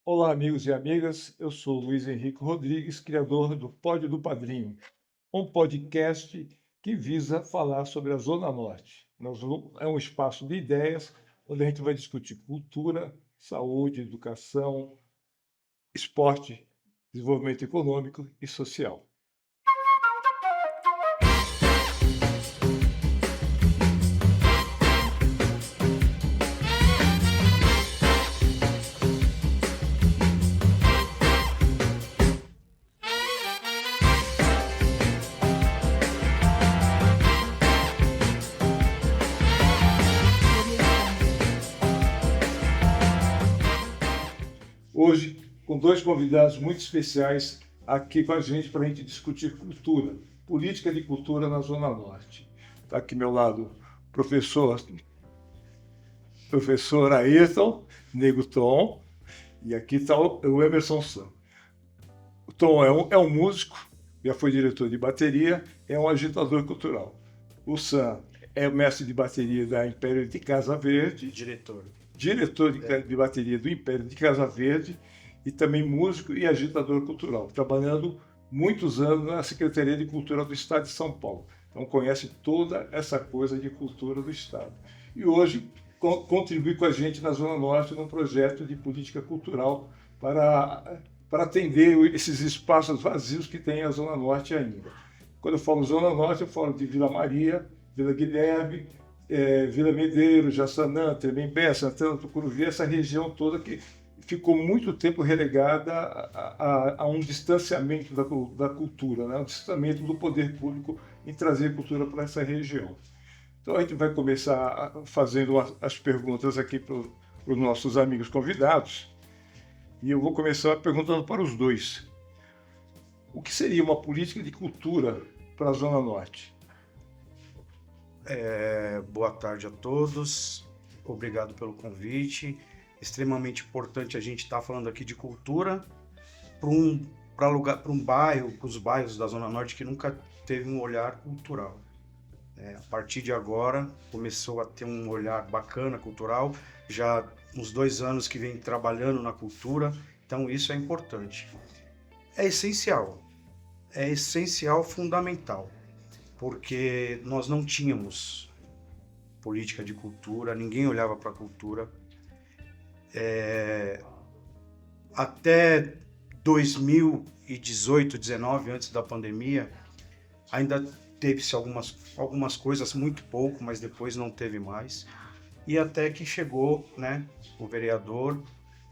Olá, amigos e amigas. Eu sou Luiz Henrique Rodrigues, criador do Pod do Padrinho, um podcast que visa falar sobre a Zona Norte. É um espaço de ideias onde a gente vai discutir cultura, saúde, educação, esporte, desenvolvimento econômico e social. Hoje, com dois convidados muito especiais aqui com a gente para a gente discutir cultura, política de cultura na Zona Norte. Está aqui ao meu lado o professor Ayrton, Nego Tom, e aqui está o Emerson Sam. O Tom é um músico, já foi diretor de bateria, é um agitador cultural. O Sam é mestre de bateria da Império de Casa Verde, diretor de bateria do Império de Casa Verde e também músico e agitador cultural, trabalhando muitos anos na Secretaria de Cultura do Estado de São Paulo. Então conhece toda essa coisa de cultura do Estado. E hoje contribui com a gente na Zona Norte num projeto de política cultural para atender esses espaços vazios que tem a Zona Norte ainda. Quando eu falo Zona Norte, eu falo de Vila Maria, Vila Guilherme, Vila Medeiros, Jaçanã, Tremembé, Santana, Tucuruvi, essa região toda que ficou muito tempo relegada a um distanciamento da cultura, né? Um distanciamento do poder público em trazer cultura para essa região. Então a gente vai começar fazendo as perguntas aqui para os nossos amigos convidados. E eu vou começar perguntando para os dois. O que seria uma política de cultura para a Zona Norte? Boa tarde a todos, obrigado pelo convite. Extremamente importante a gente estar falando aqui de cultura para um bairro, para os bairros da Zona Norte que nunca teve um olhar cultural. A partir de agora começou a ter um olhar bacana cultural, já uns 2 anos que vem trabalhando na cultura, então isso é importante. É essencial, fundamental, porque nós não tínhamos política de cultura, ninguém olhava para a cultura. Até 2018, 19, antes da pandemia, ainda teve-se algumas coisas, muito pouco, mas depois não teve mais. E até que chegou, né, o vereador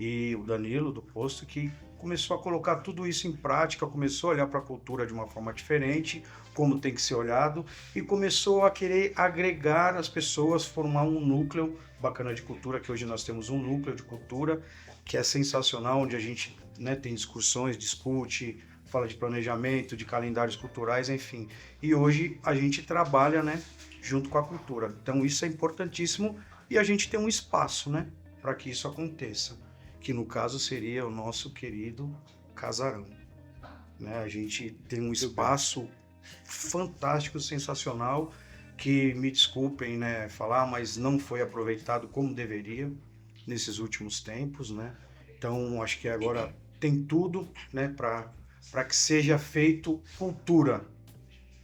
e o Danilo do Posto, que começou a colocar tudo isso em prática, começou a olhar para a cultura de uma forma diferente, como tem que ser olhado, e começou a querer agregar as pessoas, formar um núcleo bacana de cultura, que hoje nós temos um núcleo de cultura, que é sensacional, onde a gente, né, tem discussões, discute, fala de planejamento, de calendários culturais, enfim. E hoje a gente trabalha, né, junto com a cultura. Então isso é importantíssimo e a gente tem um espaço, né, para que isso aconteça, que no caso seria o nosso querido casarão, né? A gente tem um espaço fantástico, sensacional, que me desculpem, né, falar, mas não foi aproveitado como deveria nesses últimos tempos, né? Então acho que agora tem tudo, né, para que seja feito cultura,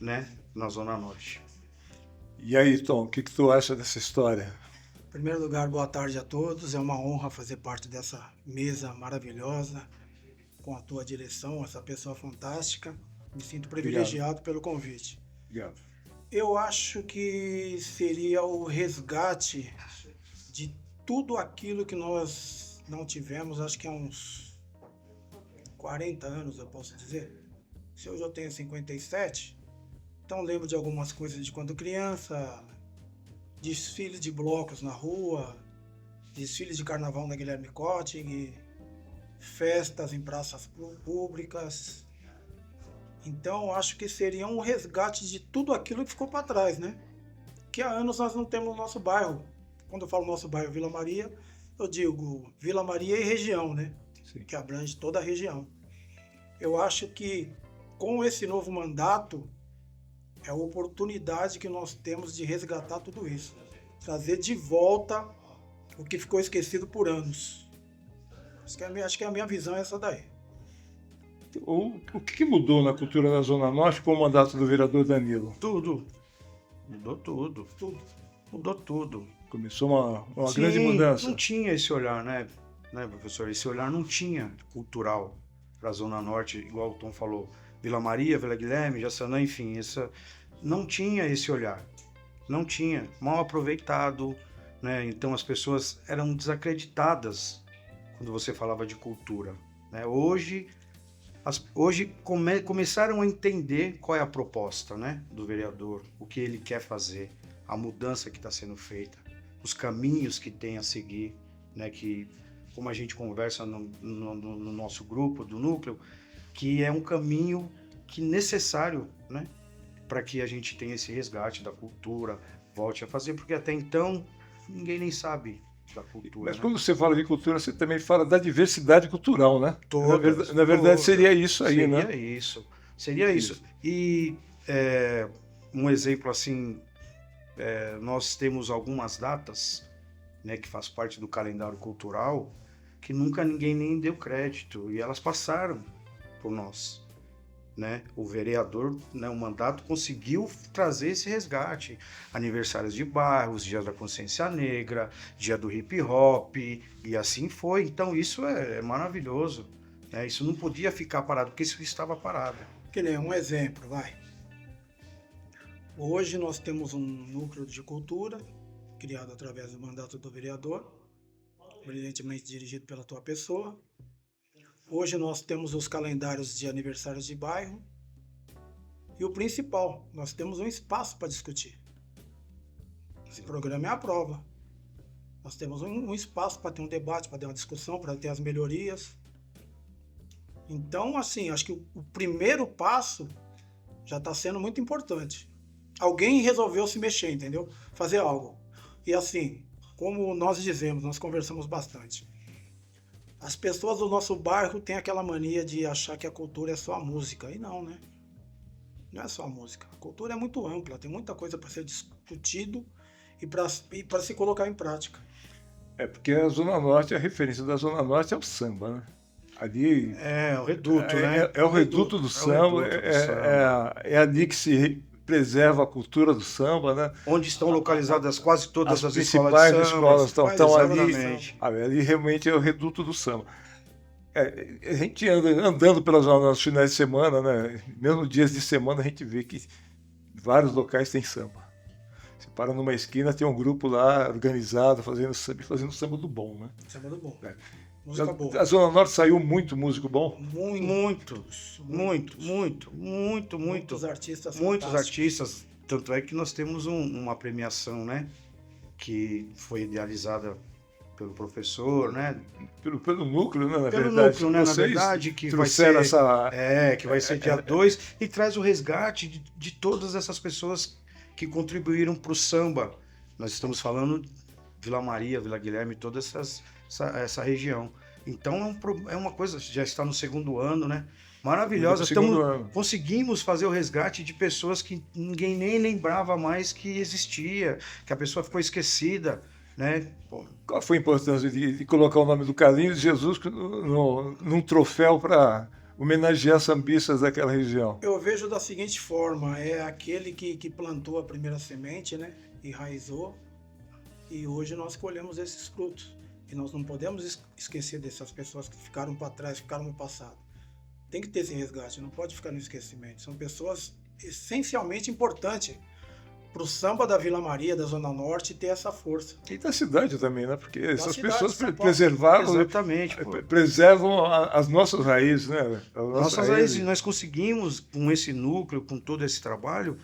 né, na Zona Norte. E aí, Tom, o que tu acha dessa história? Em primeiro lugar, boa tarde a todos. É uma honra fazer parte dessa mesa maravilhosa, com a tua direção, essa pessoa fantástica. Me sinto privilegiado pelo convite. Obrigado. Eu acho que seria o resgate de tudo aquilo que nós não tivemos, acho que há uns 40 anos, eu posso dizer. Se hoje eu tenho 57, então lembro de algumas coisas de quando criança, desfile de blocos na rua, desfiles de carnaval na Guilherme Cotting, festas em praças públicas. Então acho que seria um resgate de tudo aquilo que ficou para trás, né? Que há anos nós não temos no nosso bairro. Quando eu falo nosso bairro Vila Maria, eu digo Vila Maria e região, né? Sim. Que abrange toda a região. Eu acho que com esse novo mandato é a oportunidade que nós temos de resgatar tudo isso. Trazer de volta o que ficou esquecido por anos. Acho que a minha visão é essa daí. O que mudou na cultura da Zona Norte com o mandato do vereador Danilo? Tudo. Mudou tudo. Tudo. Mudou tudo. Começou uma Sim, grande mudança. não tinha esse olhar, né, professor? Esse olhar não tinha cultural para a Zona Norte, igual o Tom falou. Vila Maria, Vila Guilherme, Jaçanã, enfim, não tinha esse olhar. Não tinha. Mal aproveitado, né? Então as pessoas eram desacreditadas quando você falava de cultura, né? Hoje começaram a entender qual é a proposta, né, do vereador, o que ele quer fazer, a mudança que está sendo feita, os caminhos que tem a seguir, né, que, como a gente conversa no nosso grupo, do núcleo, que é um caminho necessário, né, para que a gente tenha esse resgate da cultura, volte a fazer, porque até então ninguém nem sabe da cultura. Mas né? quando você fala de cultura, você também fala da diversidade cultural, né? Todas, na verdade, todas. seria isso aí, né? Seria isso. E um exemplo assim, nós temos algumas datas, né, que faz parte do calendário cultural, que nunca ninguém nem deu crédito, e elas passaram por nós. Né? O vereador, né, o mandato conseguiu trazer esse resgate. Aniversários de bairros, Dia da Consciência Negra, Dia do Hip Hop, e assim foi. Então isso é maravilhoso. Né? Isso não podia ficar parado, porque isso estava parado. Que nem um exemplo, vai. Hoje nós temos um núcleo de cultura, criado através do mandato do vereador, brilhantemente dirigido pela tua pessoa. Hoje nós temos os calendários de aniversários de bairro e o principal, nós temos um espaço para discutir. Esse programa é a prova. Nós temos um espaço para ter um debate, para ter uma discussão, para ter as melhorias. Então, assim, acho que o primeiro passo já está sendo muito importante. Alguém resolveu se mexer, entendeu? Fazer algo. E assim, como nós dizemos, nós conversamos bastante. As pessoas do nosso bairro têm aquela mania de achar que a cultura é só a música. E não, né? Não é só a música. A cultura é muito ampla, tem muita coisa para ser discutido e para se colocar em prática. É porque a Zona Norte, a referência da Zona Norte é o samba, né? Ali É o reduto, né? é o reduto do samba, é ali que se preserva a cultura do samba, né? Onde estão localizadas quase todas as principais escolas estão ali. Exatamente. Ali realmente é o reduto do samba. A gente andando pelas zonas nos finais de semana, né? Mesmo dias de semana, a gente vê que vários locais têm samba. Você para numa esquina, tem um grupo lá organizado, fazendo samba do bom, né? Samba do bom. É. Música boa. A Zona Norte saiu muito músico bom? Muitos artistas. Muitos artistas. Tanto é que nós temos uma premiação, né? Que foi idealizada pelo professor, né? Pelo núcleo, né? Pelo núcleo, né? Na verdade, que vai ser, que vai ser dia 2 e traz o resgate de todas essas pessoas que contribuíram para o samba. Nós estamos falando de Vila Maria, Vila Guilherme, toda essa região. Então é uma coisa, já está no segundo ano, né? Maravilhosa. Conseguimos fazer o resgate de pessoas que ninguém nem lembrava mais que existia, que a pessoa ficou esquecida, né? Qual foi a importância de colocar o nome do Carlinhos Jesus num troféu para homenagear sambistas daquela região? Eu vejo da seguinte forma, é aquele que plantou a primeira semente, né? Enraizou, e hoje nós colhemos esses frutos. E nós não podemos esquecer dessas pessoas que ficaram para trás, ficaram no passado. Tem que ter esse resgate, não pode ficar no esquecimento. São pessoas essencialmente importantes para o samba da Vila Maria, da Zona Norte, ter essa força. E da cidade também, né? Porque essas pessoas preservaram, exatamente, preservam as nossas raízes, né? Nossas raízes. Nós conseguimos, com esse núcleo, com todo esse trabalho,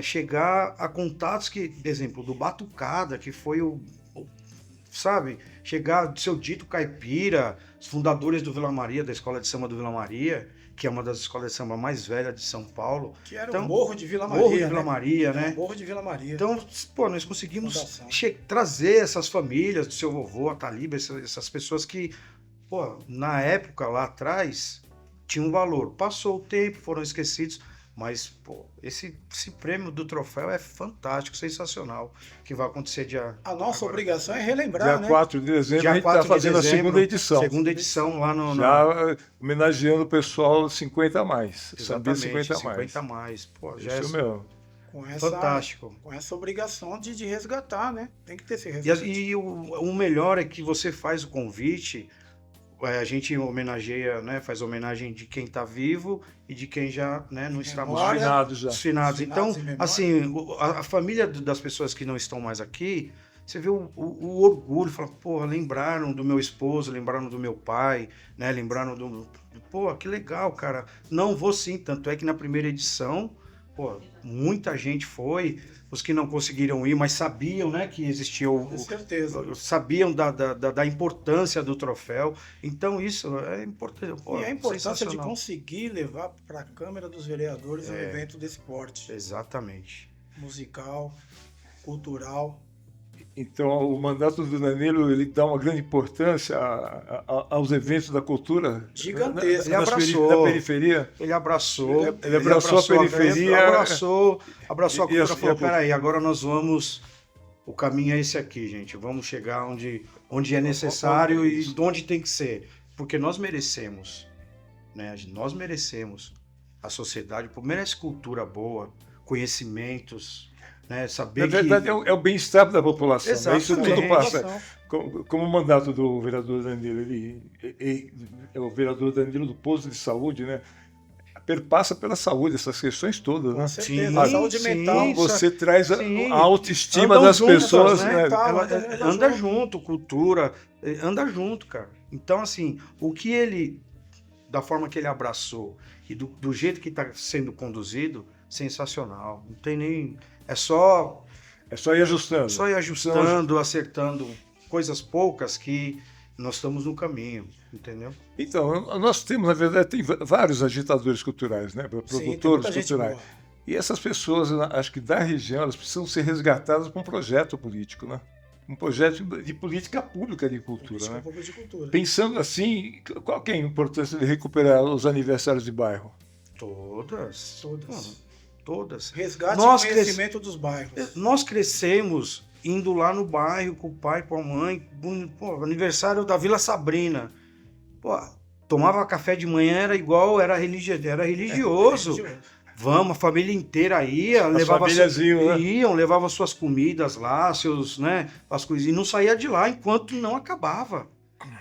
chegar a contatos que, por exemplo, do Batucada, que foi sabe, chegar do seu Dito Caipira, os fundadores do Vila Maria, da Escola de Samba do Vila Maria, que é uma das escolas de samba mais velhas de São Paulo. Que era o Morro de Vila Maria, Morro de Vila Maria, né? Morro de Vila Maria. Então, nós conseguimos trazer essas famílias do seu vovô, a Taliba, essas pessoas que, na época, lá atrás, tinham um valor. Passou o tempo, foram esquecidos, Mas, pô, esse prêmio do troféu é fantástico, sensacional, que vai acontecer A nossa agora. obrigação é relembrar, Dia né? 4 de dezembro, Dia a gente 4 está de fazendo dezembro, a segunda edição. Segunda edição lá no... Já homenageando o pessoal 50 a mais. Sambia Exatamente, 50 a 50 a mais. mais. Pô, já Isso é mesmo. fantástico. Com essa obrigação de resgatar, né? Tem que ter esse E, resgate. o melhor é que você faz o convite, a gente homenageia, né, faz homenagem de quem está vivo e de quem já, né, não está mais. Memória. Finados já. Os finados. Finados Então, em memória. assim, a família das pessoas que não estão mais aqui, você vê o orgulho, fala, porra, lembraram do meu esposo, lembraram do meu pai, né, lembraram do... Pô, que legal, cara. Não, vou sim, tanto é que na primeira edição, pô, muita gente foi, os que não conseguiram ir, mas sabiam, né, que existia Com certeza. sabiam da importância do troféu. Então, isso é importante. Pô, E a importância de sensacional. conseguir levar para a Câmara dos Vereadores um evento desse porte. Exatamente. Musical, cultural. Então, o mandato do Danilo ele dá uma grande importância aos eventos da cultura Gigantesco. nas Ele da periferia. Ele abraçou. Ele abraçou a periferia. Abraçou a cultura. E Falou, peraí, agora nós vamos... O caminho é esse aqui, gente. Vamos chegar onde é necessário e onde tem que ser. Porque nós merecemos, né? Nós merecemos. A sociedade merece cultura boa, conhecimentos, né? Saber Na verdade, que... é o bem-estar da população. Né? Isso Exatamente. tudo passa. Como o mandato do vereador Danilo, ele é o vereador Danilo do posto de saúde, né? Perpassa pela saúde, essas questões todas, né? Com certeza. Sim, A saúde sim. mental. Você traz Sim. a autoestima Andam das juntas, pessoas, né? né? Mental, Ela anda junto, cultura, anda junto, cara. Então, assim, o que ele, da forma que ele abraçou e do jeito que está sendo conduzido, sensacional. Não tem nem... É só ir ajustando. ir ajustando, acertando coisas poucas que nós estamos no caminho, entendeu? Então, nós temos, na verdade, tem vários agitadores culturais, né? Produtores culturais. E essas pessoas, acho que da região, elas precisam ser resgatadas para um projeto político, né? Um projeto de política pública de cultura, né? De cultura. Pensando assim, qual que é a importância de recuperar os aniversários de bairro? Todas. Todas. Resgate Nós e conhecimento dos bairros. Nós crescemos indo lá no bairro com o pai, com a mãe, pô, aniversário da Vila Sabrina. Pô, tomava café de manhã, era religioso. Vamos, a família inteira ia, levava suas comidas lá, as coisas, e não saía de lá enquanto não acabava.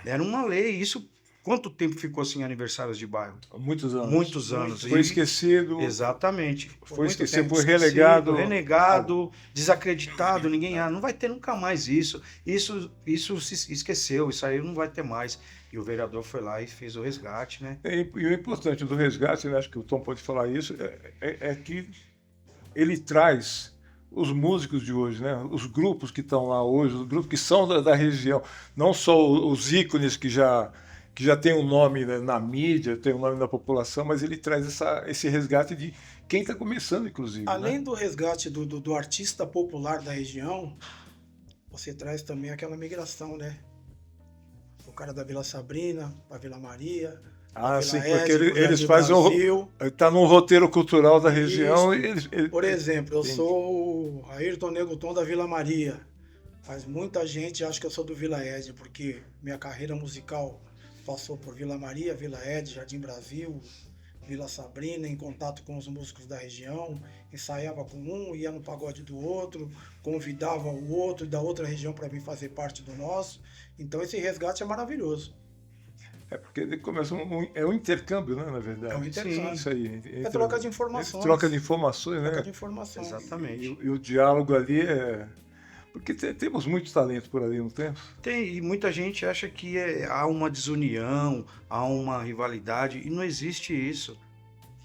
Era uma lei. Isso, quanto tempo ficou sem aniversários de bairro? Muitos anos. Muitos anos. Foi esquecido. Exatamente. Foi esquecido, foi Renegado, relegado. desacreditado, ninguém... não vai ter nunca mais isso. Isso se esqueceu, isso aí não vai ter mais. E o vereador foi lá e fez o resgate, né? E o importante do resgate, né, acho que o Tom pode falar isso, é que ele traz os músicos de hoje, né? Os grupos que estão lá hoje, os grupos que são da região, não só os ícones que já têm um nome, né, na mídia, tem um nome na população, mas ele traz esse resgate de quem está começando, inclusive. Além né? do resgate do artista popular da região, você traz também aquela migração, né? O cara da Vila Sabrina para Vila Maria. Sim, Vila porque Ed, eles fazem está num roteiro cultural da região. Por exemplo, eu sou o Ayrton Neguton da Vila Maria, mas muita gente acha que eu sou do Vila Ed, porque minha carreira musical passou por Vila Maria, Vila Ed, Jardim Brasil, Vila Sabrina, em contato com os músicos da região, ensaiava com um, ia no pagode do outro, convidava o outro da outra região para vir fazer parte do nosso. Então esse resgate é maravilhoso. Porque ele começa é um intercâmbio, né, na verdade. É um intercâmbio. Sim, isso aí. É troca de informações. Troca de informações, né? Troca de informações. Exatamente. E o diálogo ali é... Porque temos muito talento por ali, não temos? Tem, e muita gente acha que há uma desunião, há uma rivalidade, e não existe isso.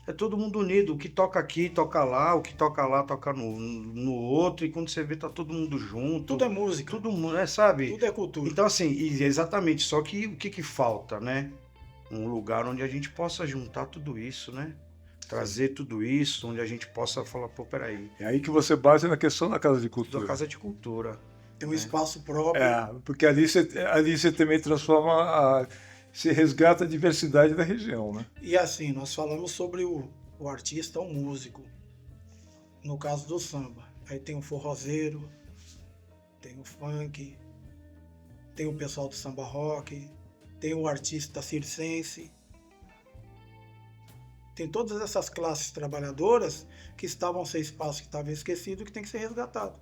É todo mundo unido, o que toca aqui, toca lá, o que toca lá, toca no outro, e quando você vê, tá todo mundo junto. Tudo é música. Todo mundo, sabe? Tudo é cultura. Então, assim, exatamente, só que o que falta, né? Um lugar onde a gente possa juntar tudo isso, né? Trazer tudo isso, onde a gente possa falar, pô, peraí. É aí que você base na questão da Casa de Cultura. Da Casa de Cultura. Tem um espaço próprio. Porque ali você também transforma, você resgata a diversidade da região, né? E assim, nós falamos sobre o o artista, o músico. No caso do samba, aí tem o forrozeiro, tem o funk, tem o pessoal do samba rock, tem o artista circense. Tem todas essas classes trabalhadoras que estavam sem espaço, que estavam esquecidos, que tem que ser resgatado.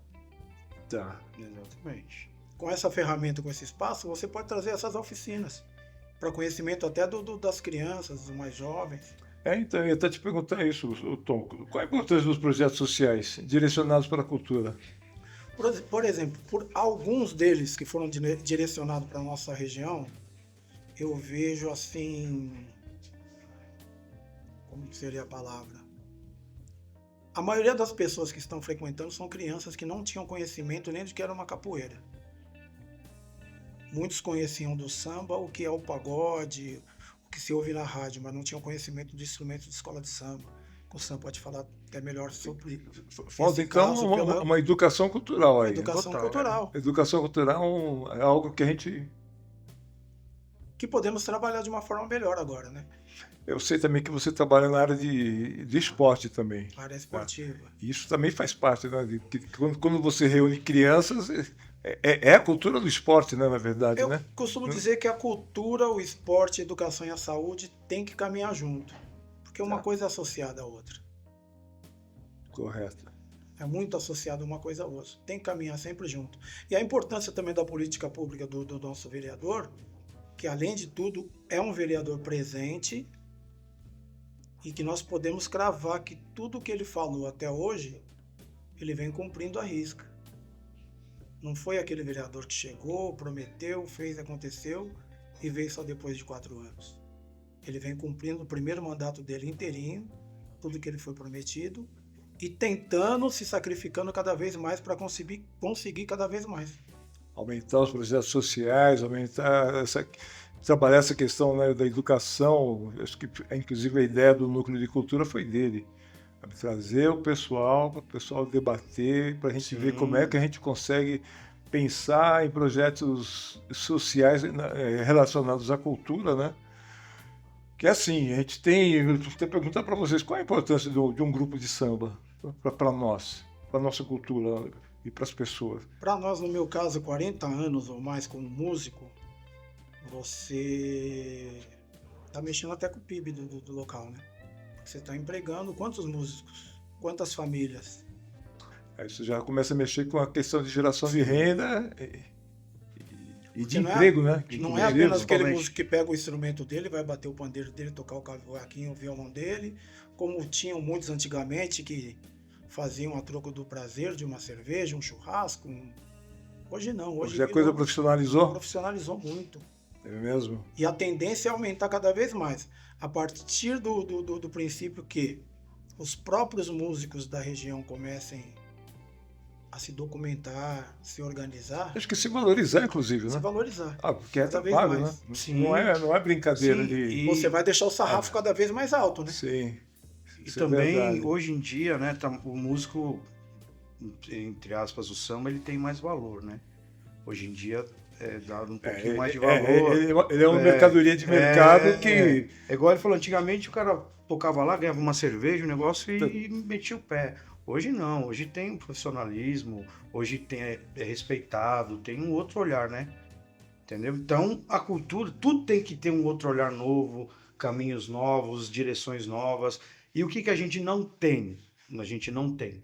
Tá. Exatamente. Com essa ferramenta, com esse espaço, você pode trazer essas oficinas para conhecimento até das crianças, dos mais jovens. Então, eu ia até te perguntar isso, Tom. Qual a importância dos projetos sociais direcionados para a cultura? Por exemplo, por alguns deles que foram direcionados para a nossa região, eu vejo assim... Como seria a palavra? A maioria das pessoas que estão frequentando são crianças que não tinham conhecimento nem de que era uma capoeira. Muitos conheciam do samba o que é o pagode, o que se ouve na rádio, mas não tinham conhecimento de instrumentos de escola de samba. O Sam pode falar até melhor sobre Falta, então, uma educação cultural aí. Educação Total, cultural. Educação cultural é algo que a gente... Que podemos trabalhar de uma forma melhor agora, né? Eu sei também que você trabalha na área de esporte também. Área esportiva. Isso também faz parte, né? Quando você reúne crianças, é a cultura do esporte, né, na verdade, Eu né? costumo dizer que a cultura, o esporte, a educação e a saúde tem que caminhar junto. Porque uma coisa é associada à outra. Correto. É muito associado uma coisa à outra. Tem que caminhar sempre junto. E a importância também da política pública do nosso vereador, que além de tudo é um vereador presente e que nós podemos cravar que tudo o que ele falou até hoje, ele vem cumprindo à risca. Não foi aquele vereador que chegou, prometeu, fez, aconteceu e veio só depois de 4 anos. Ele vem cumprindo o primeiro mandato dele inteirinho, tudo que ele foi prometido, e tentando, se sacrificando cada vez mais para conseguir cada vez mais. Aumentar os projetos sociais, trabalhar essa questão, né, da educação. Acho que, inclusive, a ideia do núcleo de cultura foi dele. Trazer o pessoal, para o pessoal debater, para a gente ver como é que a gente consegue pensar em projetos sociais relacionados à cultura, né? Que é assim, a gente tem... Eu vou perguntar para vocês, qual a importância de um grupo de samba para nós, para a nossa cultura e para as pessoas? Para nós, no meu caso, 40 anos ou mais como músico, você está mexendo até com o PIB do local, né? Você está empregando quantos músicos, quantas famílias? Aí você já começa a mexer com a questão de geração de renda e de Porque emprego, né? Não é apenas aquele músico que pega o instrumento dele, vai bater o pandeiro dele, tocar o cavaquinho, o violão dele, como tinham muitos antigamente que faziam a troco do prazer de uma cerveja, um churrasco. Hoje não. Hoje a coisa profissionalizou? Profissionalizou muito. É mesmo? E a tendência é aumentar cada vez mais. A partir do princípio que os próprios músicos da região comecem a se documentar, se organizar. Acho que se valorizar, inclusive, né? Se valorizar. Porque é cada vez trabalho, mais. né? Sim. Não é brincadeira. Sim, Você vai deixar o sarrafo cada vez mais alto, né? Sim. E Isso é também, verdade. hoje em dia, né, o músico, entre aspas, o samba, ele tem mais valor, né? Hoje em dia é dado um pouquinho mais de valor. Ele é uma mercadoria de mercado que... É igual ele falou, antigamente o cara tocava lá, ganhava uma cerveja, um negócio e metia o pé. Hoje não, hoje tem um profissionalismo, hoje é respeitado, tem um outro olhar, né? Entendeu? Então, a cultura, tudo tem que ter um outro olhar novo, caminhos novos, direções novas. E o que a gente não tem? A gente não tem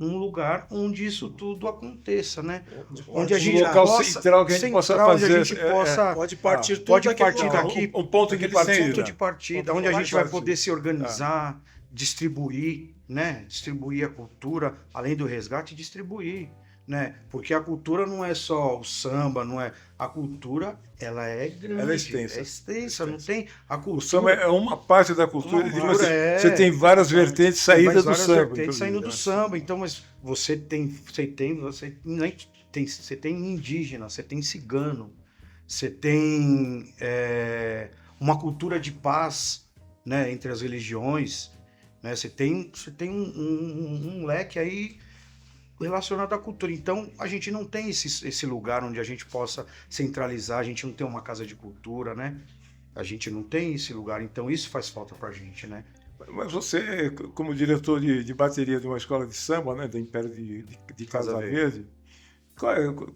um lugar onde isso tudo aconteça, né? Onde a gente local central que a gente possa fazer. Onde a gente possa, pode partir tudo pode daqui partir pra lá. daqui, Um ponto de partida. ponto de partida, Ponto onde a de gente vai partida. poder se organizar, distribuir, né? Distribuir a cultura, além do resgate, distribuir, né? Porque a cultura não é só o samba, não é. A cultura, ela é grande. Ela é extensa. É extensa, não tem. A cultura. O samba é uma parte da cultura. Uma parte, Você tem várias vertentes saídas do várias samba. vertentes saindo do samba. Então, mas você tem indígena, você tem cigano, você tem uma cultura de paz, né, entre as religiões, né? Você tem um leque aí relacionado à cultura. Então, a gente não tem esse lugar onde a gente possa centralizar, a gente não tem uma casa de cultura, né? A gente não tem esse lugar, então isso faz falta pra gente, né? Mas você, como diretor de bateria de uma escola de samba, né, da Império de Casa Casa Verde,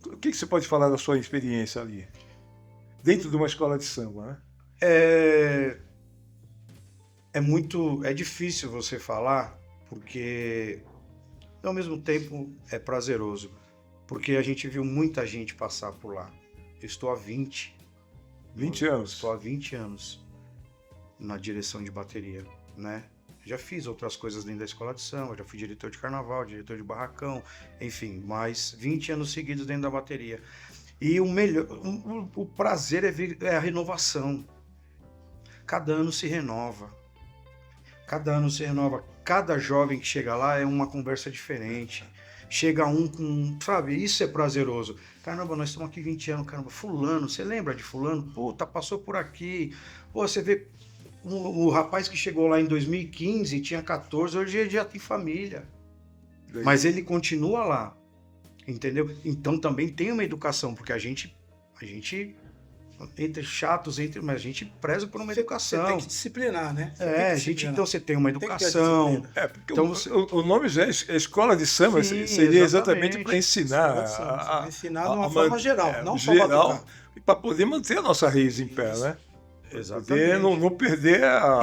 o que você pode falar da sua experiência ali? Dentro de uma escola de samba, né? É, é difícil você falar, porque ao mesmo tempo é prazeroso, porque a gente viu muita gente passar por lá. Eu estou há 20 anos. Estou há 20 anos na direção de bateria, né? Já fiz outras coisas dentro da escola de samba, já fui diretor de carnaval, diretor de barracão, enfim, mais 20 anos seguidos dentro da bateria. E o melhor, o prazer é a renovação. Cada ano se renova. Cada ano se renova. Cada jovem que chega lá é uma conversa diferente. Chega um com, sabe, isso é prazeroso. Caramba, nós estamos aqui 20 anos, caramba, fulano, você lembra de fulano? Puta, passou por aqui. Pô, você vê o rapaz que chegou lá em 2015, tinha 14, hoje ele já tem família. Mas ele continua lá, entendeu? Então também tem uma educação, porque a gente entre chatos, mas a gente preza por uma educação. Você tem que disciplinar, né? Então você tem uma Tem que ter educação. disciplina. Porque Então o nome já é escola de samba, Sim, seria exatamente. exatamente para ensinar. Ensinar de uma forma geral, não só batucar. Para poder manter a nossa raiz em pé, né? Exatamente. Poder não perder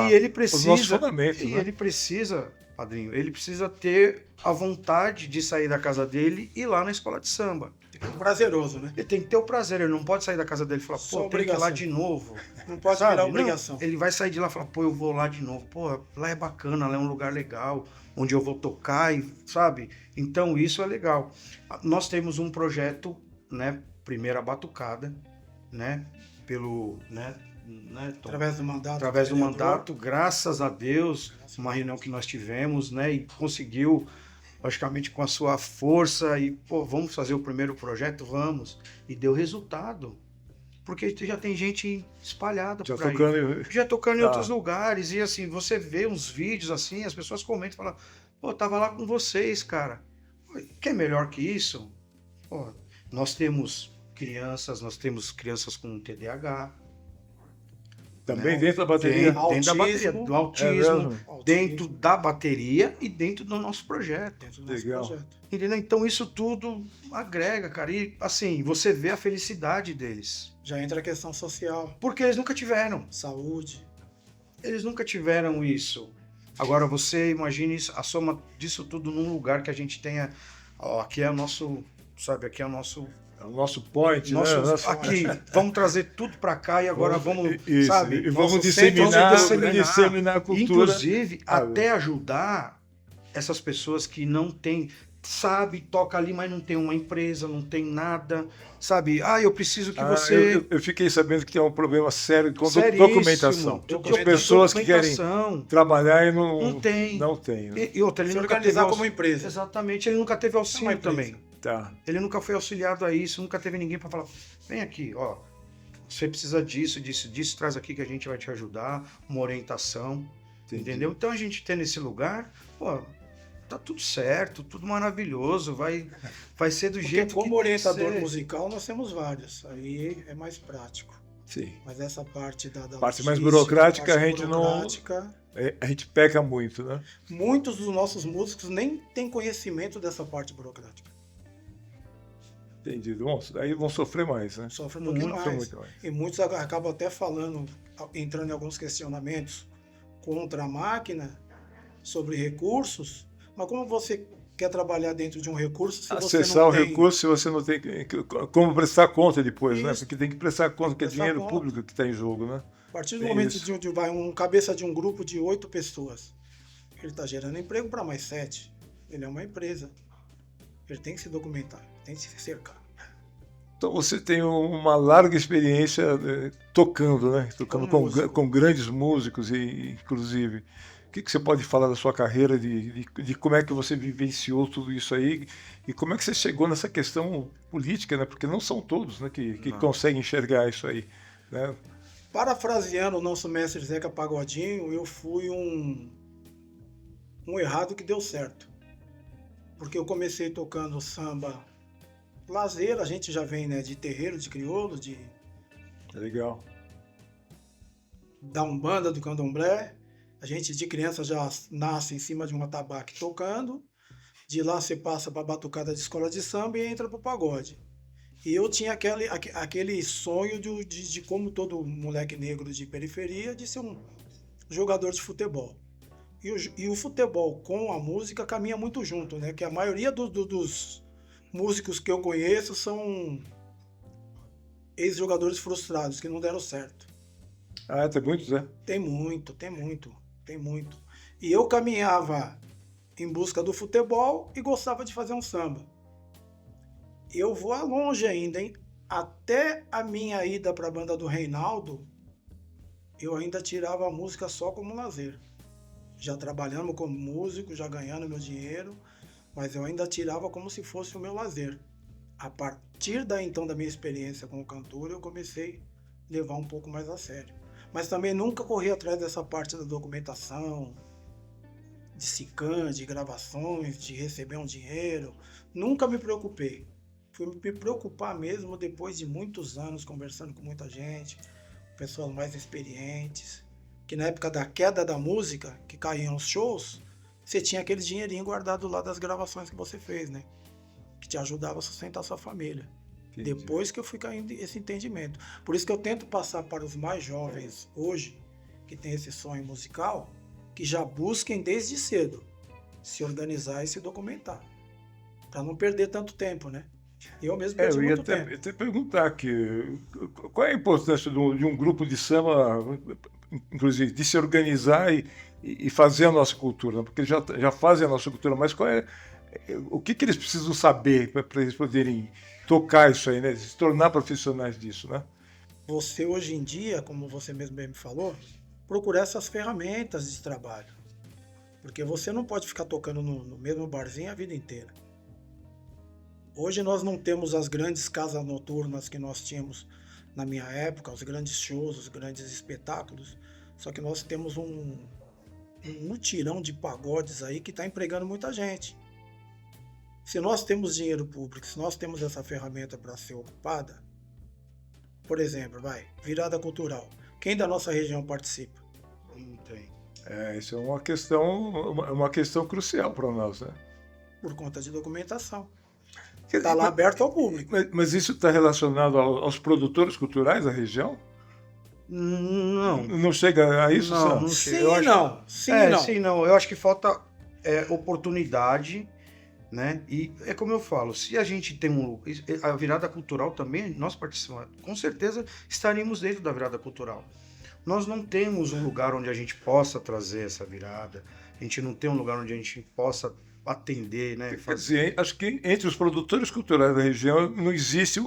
E ele os nossos precisa, fundamentos. e né? ele precisa, padrinho, ele precisa ter a vontade de sair da casa dele e ir lá na escola de samba. Prazeroso, né? Ele tem que ter o prazer, ele não pode sair da casa dele e falar, Só pô, tem que ir lá obrigação. de novo. Não pode Sabe? virar Não, obrigação. ele vai sair de lá e falar, pô, eu vou lá de novo. Pô, lá é bacana, lá é um lugar legal, onde eu vou tocar, sabe? Então isso é legal. Nós temos um projeto, né, primeira batucada, né, pelo, né, Tom? Através do mandato. Através do vereador. mandato, graças a Deus, uma reunião que nós tivemos, né, e conseguiu, logicamente, com a sua força, e, pô, vamos fazer o primeiro projeto? Vamos. E deu resultado. Porque já tem gente espalhada Já por aí. tocando. Já tocando em Tá. outros lugares, e assim, você vê uns vídeos assim, as pessoas comentam, falam, pô, tava lá com vocês, cara. Quer melhor que isso? Pô, nós temos crianças com TDAH, Também né? dentro da bateria. Dentro da bateria, Autismo. do É autismo, mesmo? dentro da bateria e dentro do nosso projeto. Dentro do nosso Legal. projeto. Entendeu? Então isso tudo agrega, cara. E assim, você vê a felicidade deles. Já entra a questão social, Porque eles nunca tiveram. saúde. Eles nunca tiveram isso. Agora você imagine a soma disso tudo num lugar que a gente tenha. Ó, aqui é o nosso. Sabe, aqui é o nosso. É o nosso point, né? Aqui, vamos trazer tudo para cá e agora vamos, Isso, sabe? e vamos nosso disseminar, centro, disseminar a cultura. Inclusive, até ajudar essas pessoas que não têm, sabe, toca ali, mas não tem uma empresa, não tem nada, sabe? Ah, eu preciso que você... Eu fiquei sabendo que tem um problema sério com Seríssimo. documentação. Tem Documentação. pessoas que querem Documentação. trabalhar e não, Não tem. Não tem, né? E outra, ele Se nunca teve organizar como empresa. Exatamente, ele nunca teve É uma auxílio empresa. também. Tá. Ele nunca foi auxiliado a isso, nunca teve ninguém para falar, vem aqui, ó, você precisa disso, traz aqui que a gente vai te ajudar, uma orientação, Entendi. entendeu? Então a gente tem nesse lugar, pô, tá tudo certo, tudo maravilhoso, vai ser do Porque jeito que como orientador ser. musical nós temos vários. Aí é mais prático. Sim. Mas essa parte da Parte mais logística, burocrática, parte a gente não- burocrática, A gente peca muito, né? muitos dos nossos músicos nem têm conhecimento dessa parte burocrática. Entendi. Bom, aí vão sofrer mais, né? Sofrem um pouquinho Sofrem mais. muito mais. E muitos acabam até falando, entrando em alguns questionamentos contra a máquina sobre recursos. Mas como você quer trabalhar dentro de um recurso se você Acessar não o tem... recurso se você não tem como prestar conta depois, né? Isso. Porque tem que prestar conta, que é Prestar dinheiro conta. público que está em jogo, né? A partir do Tem momento isso. de vai um cabeça de um grupo de 8 pessoas, ele está gerando emprego para mais 7. Ele é uma empresa. Ele tem que se documentar, tem que se cercar. Então você tem uma larga experiência tocando, né? Tocando Como músico. com grandes músicos, inclusive. O que você pode falar da sua carreira, de como é que você vivenciou tudo isso aí e como é que você chegou nessa questão política, né? Porque não são todos, né, que Não. conseguem enxergar isso aí, né? Parafraseando o nosso mestre Zeca Pagodinho, eu fui um errado que deu certo. Porque eu comecei tocando samba lazer, a gente já vem, né, de terreiro, de crioulo, É legal. da Umbanda, do Candomblé. A gente de criança já nasce em cima de um atabaque tocando, de lá você passa para batucada de escola de samba e entra pro pagode. E eu tinha aquele sonho de como todo moleque negro de periferia, de ser um jogador de futebol. E o futebol com a música caminha muito junto, né? Que a maioria dos músicos que eu conheço são ex-jogadores frustrados, que não deram certo. Ah, tem muitos, né? Tem muito, tem muito, tem muito. E eu caminhava em busca do futebol e gostava de fazer um samba. Eu vou longe ainda, hein? Até a minha ida para a banda do Reinaldo, eu ainda tirava a música só como lazer. Já trabalhando como músico, já ganhando meu dinheiro, mas eu ainda tirava como se fosse o meu lazer. A partir daí, então, da minha experiência como cantor, eu comecei a levar um pouco mais a sério. Mas também nunca corri atrás dessa parte da documentação, de SICAM, de gravações, de receber um dinheiro. Nunca me preocupei. Fui me preocupar mesmo depois de muitos anos conversando com muita gente, pessoas mais experientes, que na época da queda da música, que caíam os shows, você tinha aquele dinheirinho guardado lá das gravações que você fez, né? Que te ajudava a sustentar a sua família. Entendi. Depois que eu fui caindo esse entendimento. Por isso que eu tento passar para os mais jovens hoje, que tem esse sonho musical, que já busquem desde cedo se organizar e se documentar. Para não perder tanto tempo, né? Eu mesmo perdi Eu ia muito tempo. até perguntar aqui, qual é a importância de um grupo de samba, inclusive, de se organizar e fazer a nossa cultura, né? Porque já fazem a nossa cultura, mas o que eles precisam saber para eles poderem tocar isso aí, né? Se tornar profissionais disso, né? Você hoje em dia, como você mesmo bem me falou, procurar essas ferramentas de trabalho. Porque você não pode ficar tocando no mesmo barzinho a vida inteira. Hoje nós não temos as grandes casas noturnas que nós tínhamos na minha época, os grandes shows, os grandes espetáculos, só que nós temos um mutirão de pagodes aí que está empregando muita gente. Se nós temos dinheiro público, se nós temos essa ferramenta para ser ocupada, por exemplo, virada cultural, quem da nossa região participa? Não tem. Isso é uma questão crucial para nós, né? Por conta de documentação. Está lá aberto ao público. Mas isso está relacionado aos produtores culturais da região? Não. Não chega a isso, Não, Sam? não Sim chega. e não. Sim e não. Sim, não. Eu acho que falta oportunidade, né? E é como eu falo, se a gente tem a virada cultural também, nós participamos, com certeza estaremos dentro da virada cultural. Nós não temos um lugar onde a gente possa trazer essa virada, a gente não tem um lugar onde a gente possa atender, né? Quer dizer, acho que entre os produtores culturais da região não existe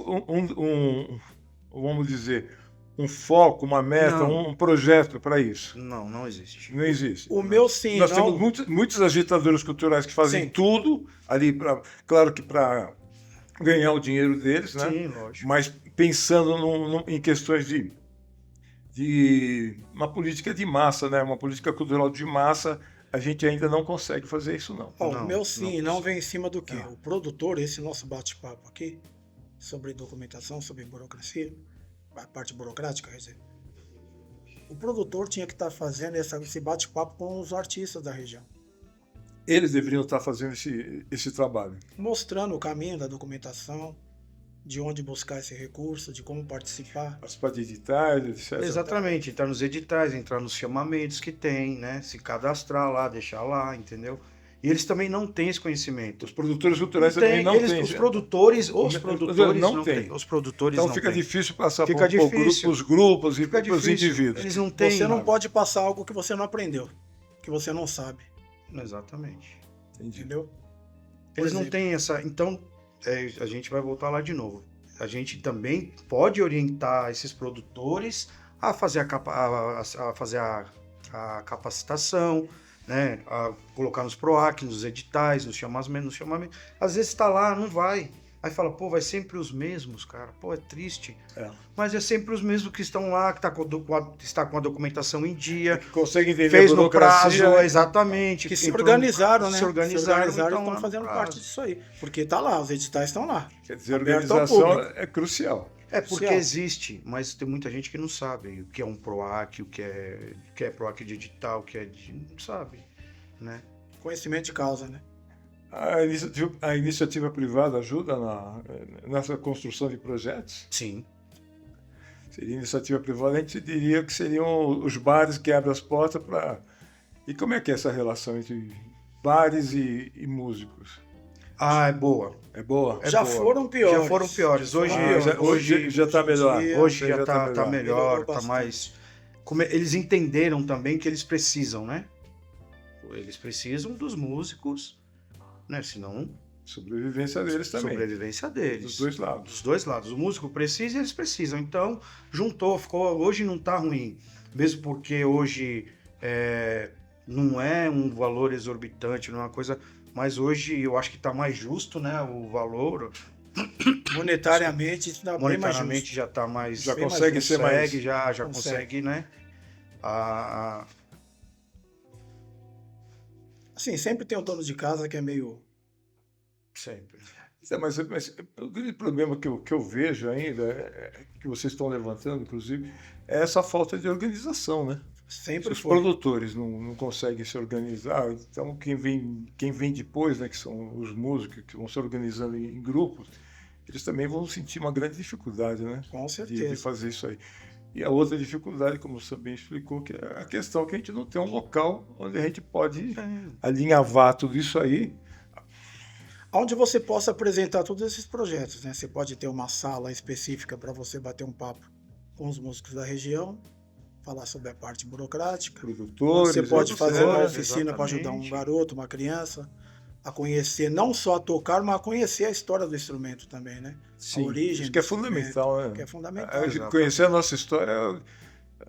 vamos dizer, um foco, uma meta, Não. um projeto para isso. Não existe. Não existe. O meu sim, Nós não. temos muitos agitadores culturais que fazem Sim. tudo ali, claro que para ganhar o dinheiro deles, né? Sim, lógico. Mas pensando em questões de uma política de massa, né? Uma política cultural de massa, a gente ainda não consegue fazer isso, não. Ó, Não, o meu não sim não consigo. vem em cima do quê? Não. O produtor, esse nosso bate-papo aqui, sobre documentação, sobre burocracia, a parte burocrática, quer dizer, o produtor tinha que estar fazendo esse bate-papo com os artistas da região, Eles deveriam estar fazendo esse trabalho. mostrando o caminho da documentação, de onde buscar esse recurso, de como participar. Participar de editais, etc. Exatamente, entrar nos editais, entrar nos chamamentos que tem, né? Se cadastrar lá, deixar lá, entendeu? E eles também não têm esse conhecimento. Os produtores culturais também não têm. Os produtores não têm. têm. Os produtores Então não fica têm. difícil passar Fica para difícil. os grupos e Fica para os difícil. indivíduos. Eles não têm. Você não pode passar algo que você não aprendeu, que você não sabe, Exatamente. Entendi. entendeu? Eles não exemplo. têm essa. Então, a gente vai voltar lá de novo. A gente também pode orientar esses produtores a fazer a fazer a capacitação, né? A colocar nos PROAC, nos editais, nos chamamentos. Às vezes está lá, não vai. Aí fala, pô, vai sempre os mesmos, cara. Pô, é triste. É. Mas é sempre os mesmos que estão lá, que está com a documentação em dia, Que conseguem entender fez a no burocracia, prazo, né? exatamente. Que se entrou- organizaram, né? Se organizaram, e então, estão lá no fazendo prazo. parte disso aí. Porque tá lá, os editais estão lá. Quer dizer, a Aberto ao organização público. é crucial. É porque social. existe, mas tem muita gente que não sabe o que é um PROAC, o que é PROAC digital, o que é... Não sabe, né? Conhecimento de causa, né? A iniciativa privada ajuda nessa construção de projetos? Sim. Seria iniciativa privada, a gente diria que seriam os bares que abrem as portas para... E como é que é essa relação entre bares e músicos? Ah, é boa. É boa? É Já boa. foram piores. Já foram piores. Hoje, Hoje já está melhor. hoje já tá Melhorou melhor, tá bastante. mais... Eles entenderam também que eles precisam, né? Eles precisam dos músicos, né? Senão, Sobrevivência deles também. sobrevivência deles. Dos dois lados. Dos dois lados. O músico precisa e eles precisam. Então, juntou, ficou... Hoje não tá ruim. Mesmo porque hoje não é um valor exorbitante, não é uma coisa... Mas hoje eu acho que tá mais justo, né? O valor... Monetariamente, isso dá bem mais Monetariamente justo. já tá mais... Já bem mais consegue justo. ser mais... Já Consegue. consegue, né? Assim, sempre tem um dono de casa que é meio... Sempre. Mas o grande problema que eu vejo ainda, que vocês estão levantando, inclusive, é essa falta de organização, né? Sempre Os foi. produtores não conseguem se organizar, então quem vem depois, né, que são os músicos que vão se organizando em grupos, eles também vão sentir uma grande dificuldade, né? Com De certeza. fazer isso aí. E a outra dificuldade, como você bem explicou, que é a questão que a gente não tem um local onde a gente pode alinhavar tudo isso aí. Onde você possa apresentar todos esses projetos, né? Você pode ter uma sala específica para você bater um papo com os músicos da região, falar sobre a parte burocrática. Produtores, Você pode fazer uma produtores, oficina para ajudar um exatamente. garoto, uma criança, a conhecer, não só a tocar, mas a conhecer a história do instrumento também, né? sim, a origem isso que é do instrumento, fundamental, né? que é fundamental. Conhecer a nossa história,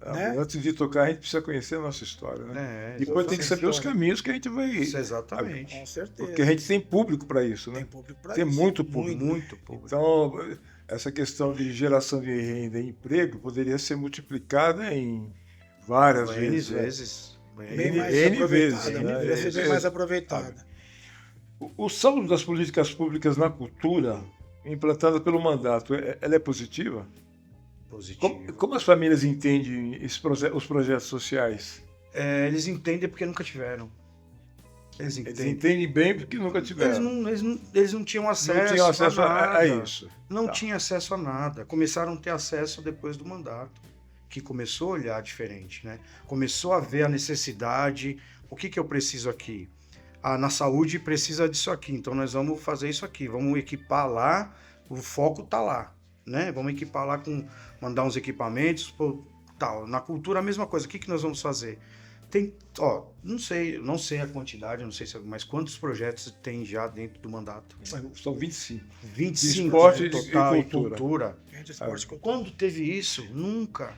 Né? antes de tocar, a gente precisa conhecer a nossa história, né? Depois tem que saber os história. caminhos que a gente vai... Exatamente. Com certeza. Porque a gente tem público para isso, né? Tem público para Tem isso. muito público. Muito pouco. Então, essa questão de geração de renda e emprego poderia ser multiplicada em várias N vezes. né? vezes. Bem mais N aproveitada, vezes, né? né? Deveria ser bem Vezes. mais aproveitada. O saldo das políticas públicas na cultura, implantada pelo mandato, ela é positiva? Positivo. Como as famílias entendem os projetos sociais? Eles entendem porque nunca tiveram. Eles Eles entendem. entendem bem porque nunca tiveram. Eles não tinham acesso, Não tinham acesso a a nada. isso. Não Tá. tinha acesso a nada. Começaram a ter acesso depois do mandato, que começou a olhar diferente, né? Começou a ver a necessidade. O que eu preciso aqui? Na saúde precisa disso aqui, então nós vamos fazer isso aqui. Vamos equipar lá, o foco tá lá, né? Vamos equipar lá mandar uns equipamentos, tal. Na cultura a mesma coisa. O que nós vamos fazer? Tem, não sei a quantidade, não sei mas quantos projetos tem já dentro do mandato? São 25. 25 De esporte no total e e cultura. Gente, esporte, cultura. Quando teve isso? Nunca.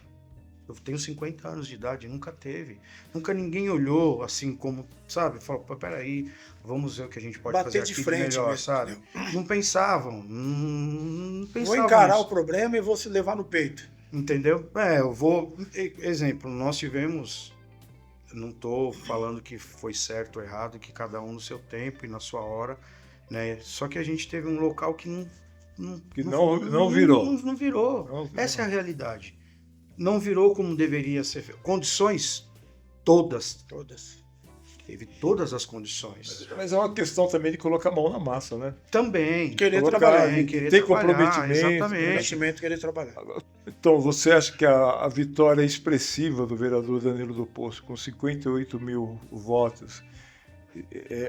Eu tenho 50 anos de idade, nunca teve. Nunca ninguém olhou assim como, sabe? Falou, peraí, vamos ver o que a gente pode Bater fazer de aqui frente melhor, mesmo, sabe? Não pensavam, não Vou pensavam encarar nisso. o problema e vou se levar no peito. Entendeu? Eu vou... Exemplo, nós tivemos... Não estou falando que foi certo ou errado, que cada um no seu tempo e na sua hora, né? Só que a gente teve um local que não virou. Não virou. Não virou. Essa é a realidade. Não virou como deveria ser feito. Condições, todas. Todas. Teve todas as condições. Mas é uma questão também de colocar a mão na massa, né? Também. Querer Colocar, trabalhar. Querer tem trabalhar, comprometimento. exatamente. Investimento, querer trabalhar. Então, você acha que a vitória expressiva do vereador Danilo do Poço, com 58 mil votos,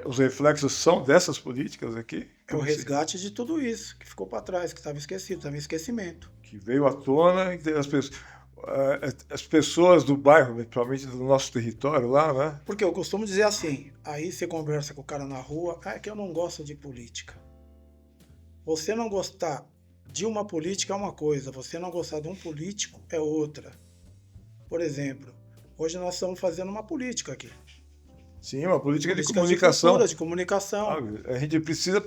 os reflexos são dessas políticas aqui? É o resgate de tudo isso que ficou para trás, que estava esquecido, estava em esquecimento. Que veio à tona, e as pessoas do bairro, principalmente do nosso território lá, né? Porque eu costumo dizer assim, aí você conversa com o cara na rua, é que eu não gosto de política. Você não gostar de uma política é uma coisa, você não gostar de um político é outra. Por exemplo, hoje nós estamos fazendo uma política aqui. Sim, uma política de Política comunicação. cultura, de comunicação. A gente precisa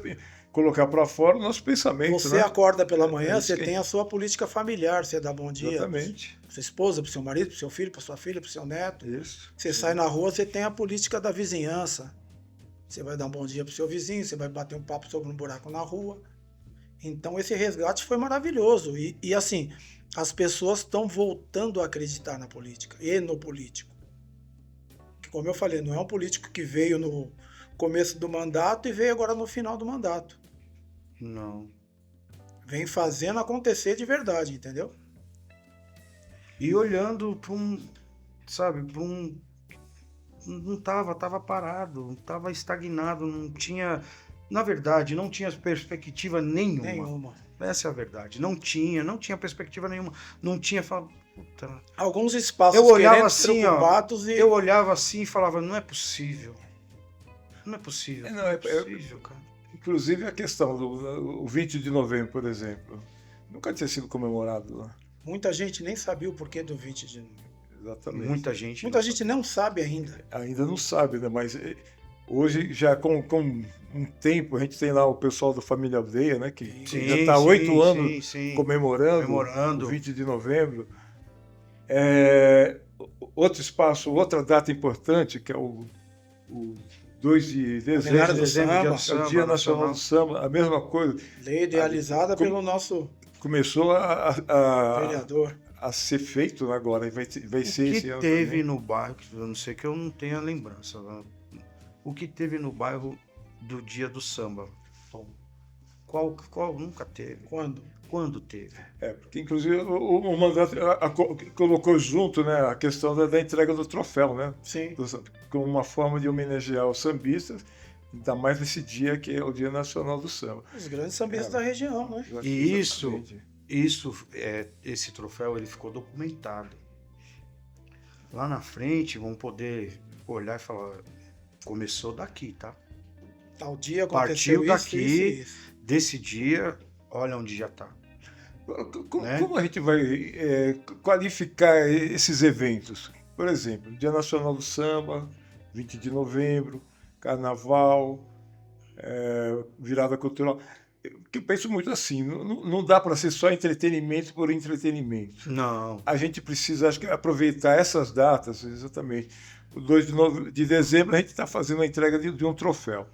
colocar para fora o nosso pensamento, Você né? acorda pela manhã, isso você que- tem a sua política familiar, você dá bom dia Exatamente. para sua esposa, para seu marido, para seu filho, para sua filha, para seu neto. Isso. Você sai na rua, você tem a política da vizinhança. Você vai dar um bom dia pro seu vizinho, você vai bater um papo sobre um buraco na rua. Então esse resgate foi maravilhoso. E assim, as pessoas estão voltando a acreditar na política e no político. Que, como eu falei, não é um político que veio no começo do mandato e veio agora no final do mandato. Não. Vem fazendo acontecer de verdade, entendeu? E olhando para sabe, não tava parado, tava estagnado, não tinha, na verdade, não tinha perspectiva nenhuma. Nenhuma. Essa é a verdade. Não tinha perspectiva nenhuma. Não tinha, puta. Alguns espaços Eu olhava querendo assim, ser ocupados e... Eu olhava assim e falava, não é possível. Não é possível. Não é possível, cara. Inclusive a questão do 20 de novembro, por exemplo, nunca tinha sido comemorado lá. Muita gente nem sabia o porquê do 20 de novembro. Exatamente. Muita gente. Muita gente não sabe ainda. Ainda não sabe, né? Mas hoje, já com um tempo, a gente tem lá o pessoal do Família Aldeia, né? Que Sim, já está há 8 anos sim. comemorando o 20 de novembro. Outro espaço, outra data importante, que é o 2 de dezembro, Do samba, é o Dia Nacional do Samba, a mesma coisa. lei idealizada pelo nosso Começou a vereador. ser feito agora, vai ser O esse que ano teve também. no bairro, eu não sei que eu não tenho a lembrança, né? O que teve no bairro do Dia do Samba? Qual nunca teve? Quando teve? Porque inclusive o mandato colocou junto, né, a questão da entrega do troféu, né? Sim. Como uma forma de homenagear os sambistas, ainda mais nesse dia que é o Dia Nacional do Samba. Os grandes sambistas da região, né? Eu acho E que isso, exatamente. esse troféu, ele ficou documentado. Lá na frente, vão poder olhar e falar, começou daqui, tá? Tal dia aconteceu Partiu isso, daqui, isso. desse dia, olha onde já tá. Né? Como a gente vai qualificar esses eventos? Por exemplo, Dia Nacional do Samba, 20 de novembro, Carnaval, Virada Cultural. Eu penso muito assim, não dá para ser só entretenimento por entretenimento. Não. A gente precisa, acho que, aproveitar essas datas, exatamente. O 2 de dezembro a gente está fazendo a entrega de um troféu.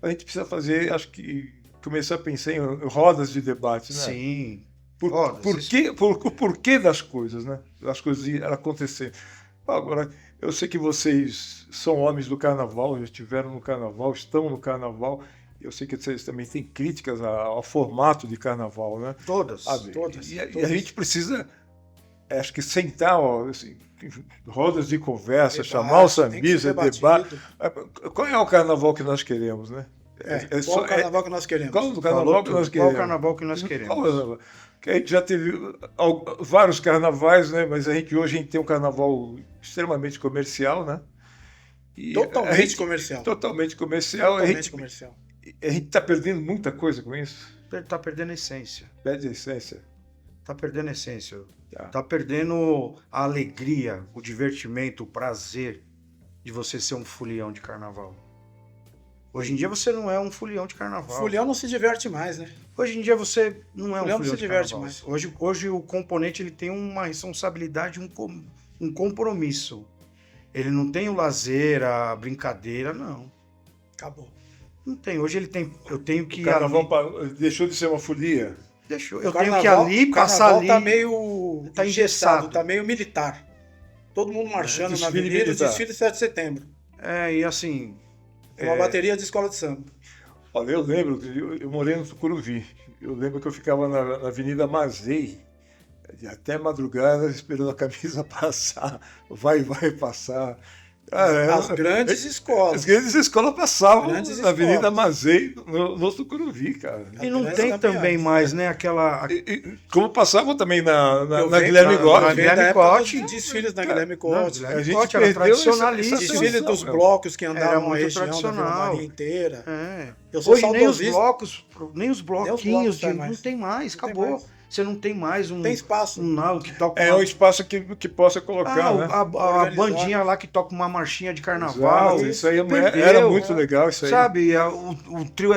A gente precisa fazer, acho que, começar a pensar em rodas de debate, né? Sim. O porquê das coisas, né? Das coisas acontecerem. Agora, eu sei que vocês são homens do carnaval, já estiveram no carnaval, estão no carnaval. Eu sei que vocês também têm críticas ao formato de carnaval, né? Todas. E a gente precisa, acho que sentar, assim, rodas de conversa, Debate, chamar o tem que ser sambista, debatido. debate. Qual é o carnaval que nós queremos, né? Qual o carnaval que nós queremos? Qual o carnaval que nós queremos? Qual o carnaval que nós queremos? Que a gente já teve vários carnavais, né? Mas hoje a gente tem um carnaval extremamente comercial, né? E Totalmente comercial. Totalmente comercial. Totalmente comercial. A gente está perdendo muita coisa com isso. Tá perdendo a essência. Perde a essência. Tá perdendo a essência. Tá. Tá perdendo a alegria, o divertimento, o prazer de você ser um folião de carnaval. Hoje em dia você não é um folião de carnaval. Folião não se diverte mais, né? Hoje em dia você não é um Folião folião não se de diverte carnaval. mais. Hoje o componente ele tem uma responsabilidade, um compromisso. Ele não tem o lazer, a brincadeira, não. Acabou. Não tem. Hoje ele tem. Eu tenho que O carnaval deixou de ser uma folia. Deixou. Eu O tenho que carnaval- ali o passar carnaval ali. tá meio Tá engessado. tá meio militar. Todo mundo marchando na Desfile avenida, militar. desfile 7 de setembro. E assim. Uma bateria de escola de samba. Olha, eu lembro que eu morei no Tucuruvi. Eu lembro que eu ficava na Avenida Mazei, até madrugada, esperando a camisa passar. Vai passar. As grandes escolas. As grandes escolas passavam Grandes na Avenida escolas. Mazei, no Tucuruvi, cara. E não As tem grandes também campeãs. mais, né? Aquela. Como passavam também na Eu Guilherme venho- Gotti. eu venho da Guilherme época Cotti. dos desfiles da Guilherme Cotti. Guilherme A gente Cotti era perdeu tradicionalista. essa Desfile sensação, dos meu. blocos que Era andavam na muito região da Vila tradicional. Maria inteira. É. Eu sou Hoje nem os saudosista. blocos, nem os bloquinhos tem de, mais. não tem mais, Não tem acabou. mais. Você não tem mais um Tem espaço. não que toca É um espaço que possa colocar, né? a Organizado. bandinha lá que toca uma marchinha de carnaval. Exato, isso aí Perdeu, era muito legal, isso aí. Sabe, o trio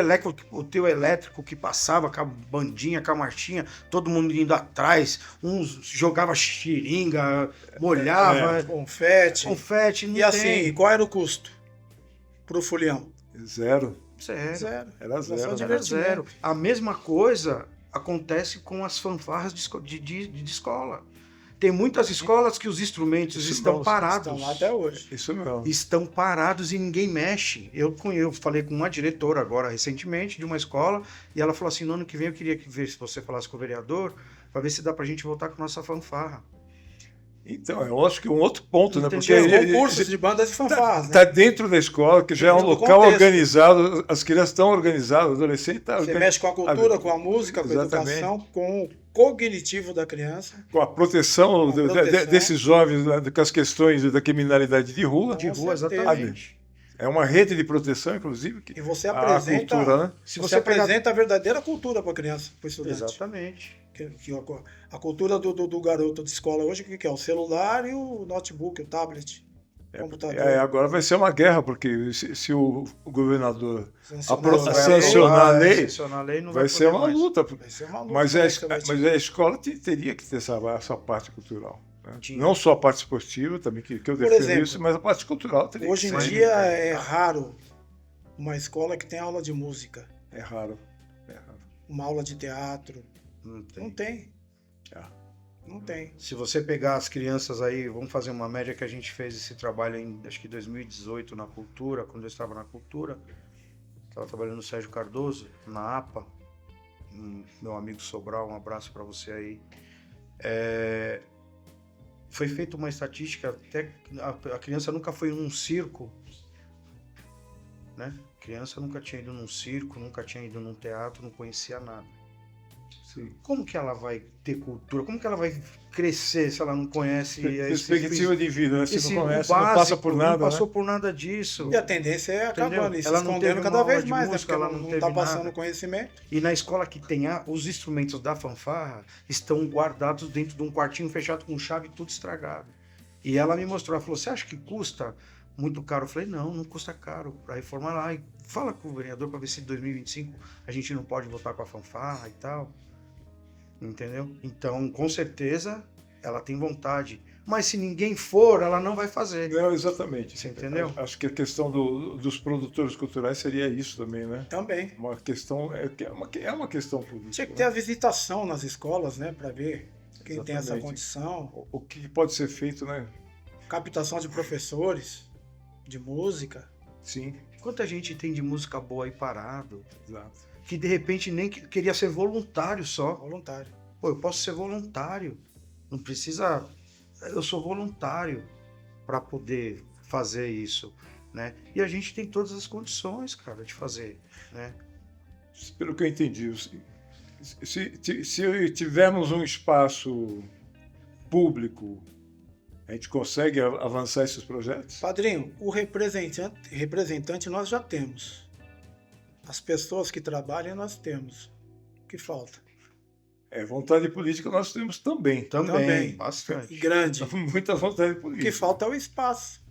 elétrico que passava com a bandinha, com a marchinha, todo mundo indo atrás, uns jogava xiringa, molhava, Confete. confete, não E assim, tem. qual era o custo pro folião? Zero. Sério. Zero. Era Só zero. Era divertimento. zero. A mesma coisa acontece com as fanfarras de escola. Tem muitas escolas que os instrumentos Isso estão não, parados. Estão lá até hoje. Isso mesmo. Estão parados e ninguém mexe. Eu falei com uma diretora agora, recentemente, de uma escola, e ela falou assim, no ano que vem eu queria ver se você falasse com o vereador, para ver se dá pra gente voltar com nossa fanfarra. Então, eu acho que um outro ponto, né? Porque Entendeu? Concursos de bandas e fanfarras, né? está dentro da escola, que já é um Dentro do local contexto. organizado, as crianças estão organizadas, o adolescente está Você mexe com a cultura, com a música, com a Exatamente. educação, com o cognitivo da criança. com a proteção, Com a proteção. desses jovens, né, com as questões da criminalidade de rua. De rua, certeza. exatamente. É uma rede de proteção, inclusive, que E você a apresenta, cultura, né? Se você você pegar... apresenta a verdadeira cultura para a criança, para o estudante. Exatamente. A cultura do garoto de escola hoje, o que é? O celular e o notebook, o tablet, o computador. Agora vai ser uma guerra, porque se o governador Sancionar sancionar a lei, sancionar a lei não vai vai ser poder uma mais. luta. Vai ser uma luta. Mas basicamente. a escola teria que ter essa parte cultural. Né? Tinha. Não só a parte esportiva, também, que eu defendo exemplo, isso, mas a parte cultural teria Hoje que em ser. dia é raro uma escola que tem aula de música, É raro. É raro. uma aula de teatro. Não tem. Não tem. Ah. Não tem. Se você pegar as crianças aí, vamos fazer uma média que a gente fez esse trabalho em, acho que 2018 na cultura, quando eu estava na cultura, estava trabalhando no Sérgio Cardoso, na APA, meu amigo Sobral, um abraço para você aí. Foi feita uma estatística, até a criança nunca foi num circo, né? A criança nunca tinha ido num circo, nunca tinha ido num teatro, não conhecia nada. Sim. Como que ela vai ter cultura? Como que ela vai crescer se ela não conhece Perspectiva de vida, né? Se esse não conhece, o básico, não passa por nada. não passou né? por nada disso. E a tendência é acabando, Entendeu? e se Ela não escondendo teve cada uma vez aula de mais, música, né? ela Porque não não teve está passando nada. conhecimento. E na escola que tem os instrumentos da fanfarra estão guardados dentro de um quartinho fechado com chave, tudo estragado. E ela me mostrou, ela falou, você acha que custa muito caro? Eu falei, não custa caro, para reformar lá. E fala com o vereador para ver se em 2025 a gente não pode voltar com a fanfarra e tal. Entendeu? Então, com certeza, ela tem vontade. Mas se ninguém for, ela não vai fazer. Não, exatamente. Você entendeu? Acho que a questão dos produtores culturais seria isso também, né? Também. Uma questão, é uma questão política. Tinha que ter a visitação nas escolas, né? Para ver quem tem essa Exatamente. condição. O que pode ser feito, né? Captação de professores de música. Sim, Quanta gente tem de música boa aí parado, exato. que de repente nem queria ser voluntário só. Voluntário. Pô, eu posso ser voluntário. Não precisa... Eu sou voluntário para poder fazer isso, né? E a gente tem todas as condições, cara, de fazer, né? Pelo que eu entendi, se tivermos um espaço público, a gente consegue avançar esses projetos? Padrinho, o representante nós já temos. As pessoas que trabalham nós temos. O que falta? Vontade política nós temos também. Também. Bastante. E grande. Muita vontade O que política. falta é o espaço.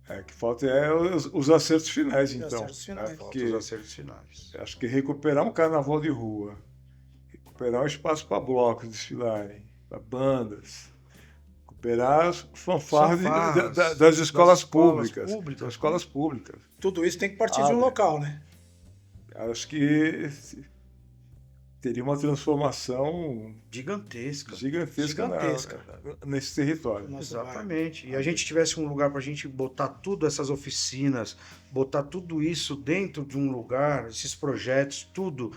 O que falta é os acertos finais, então. acertos finais. Falta Porque os acertos finais. acho que recuperar um carnaval de rua, recuperar um espaço para blocos desfilarem, para bandas, recuperar as fanfarras das escolas públicas. Das escolas públicas. Tudo isso tem que partir de um local, né? Acho que teria uma transformação Gigantesca. gigantesca. Nesse território. Nosso Exatamente. E a gente tivesse um lugar para a gente botar tudo essas oficinas, botar tudo isso dentro de um lugar, esses projetos, tudo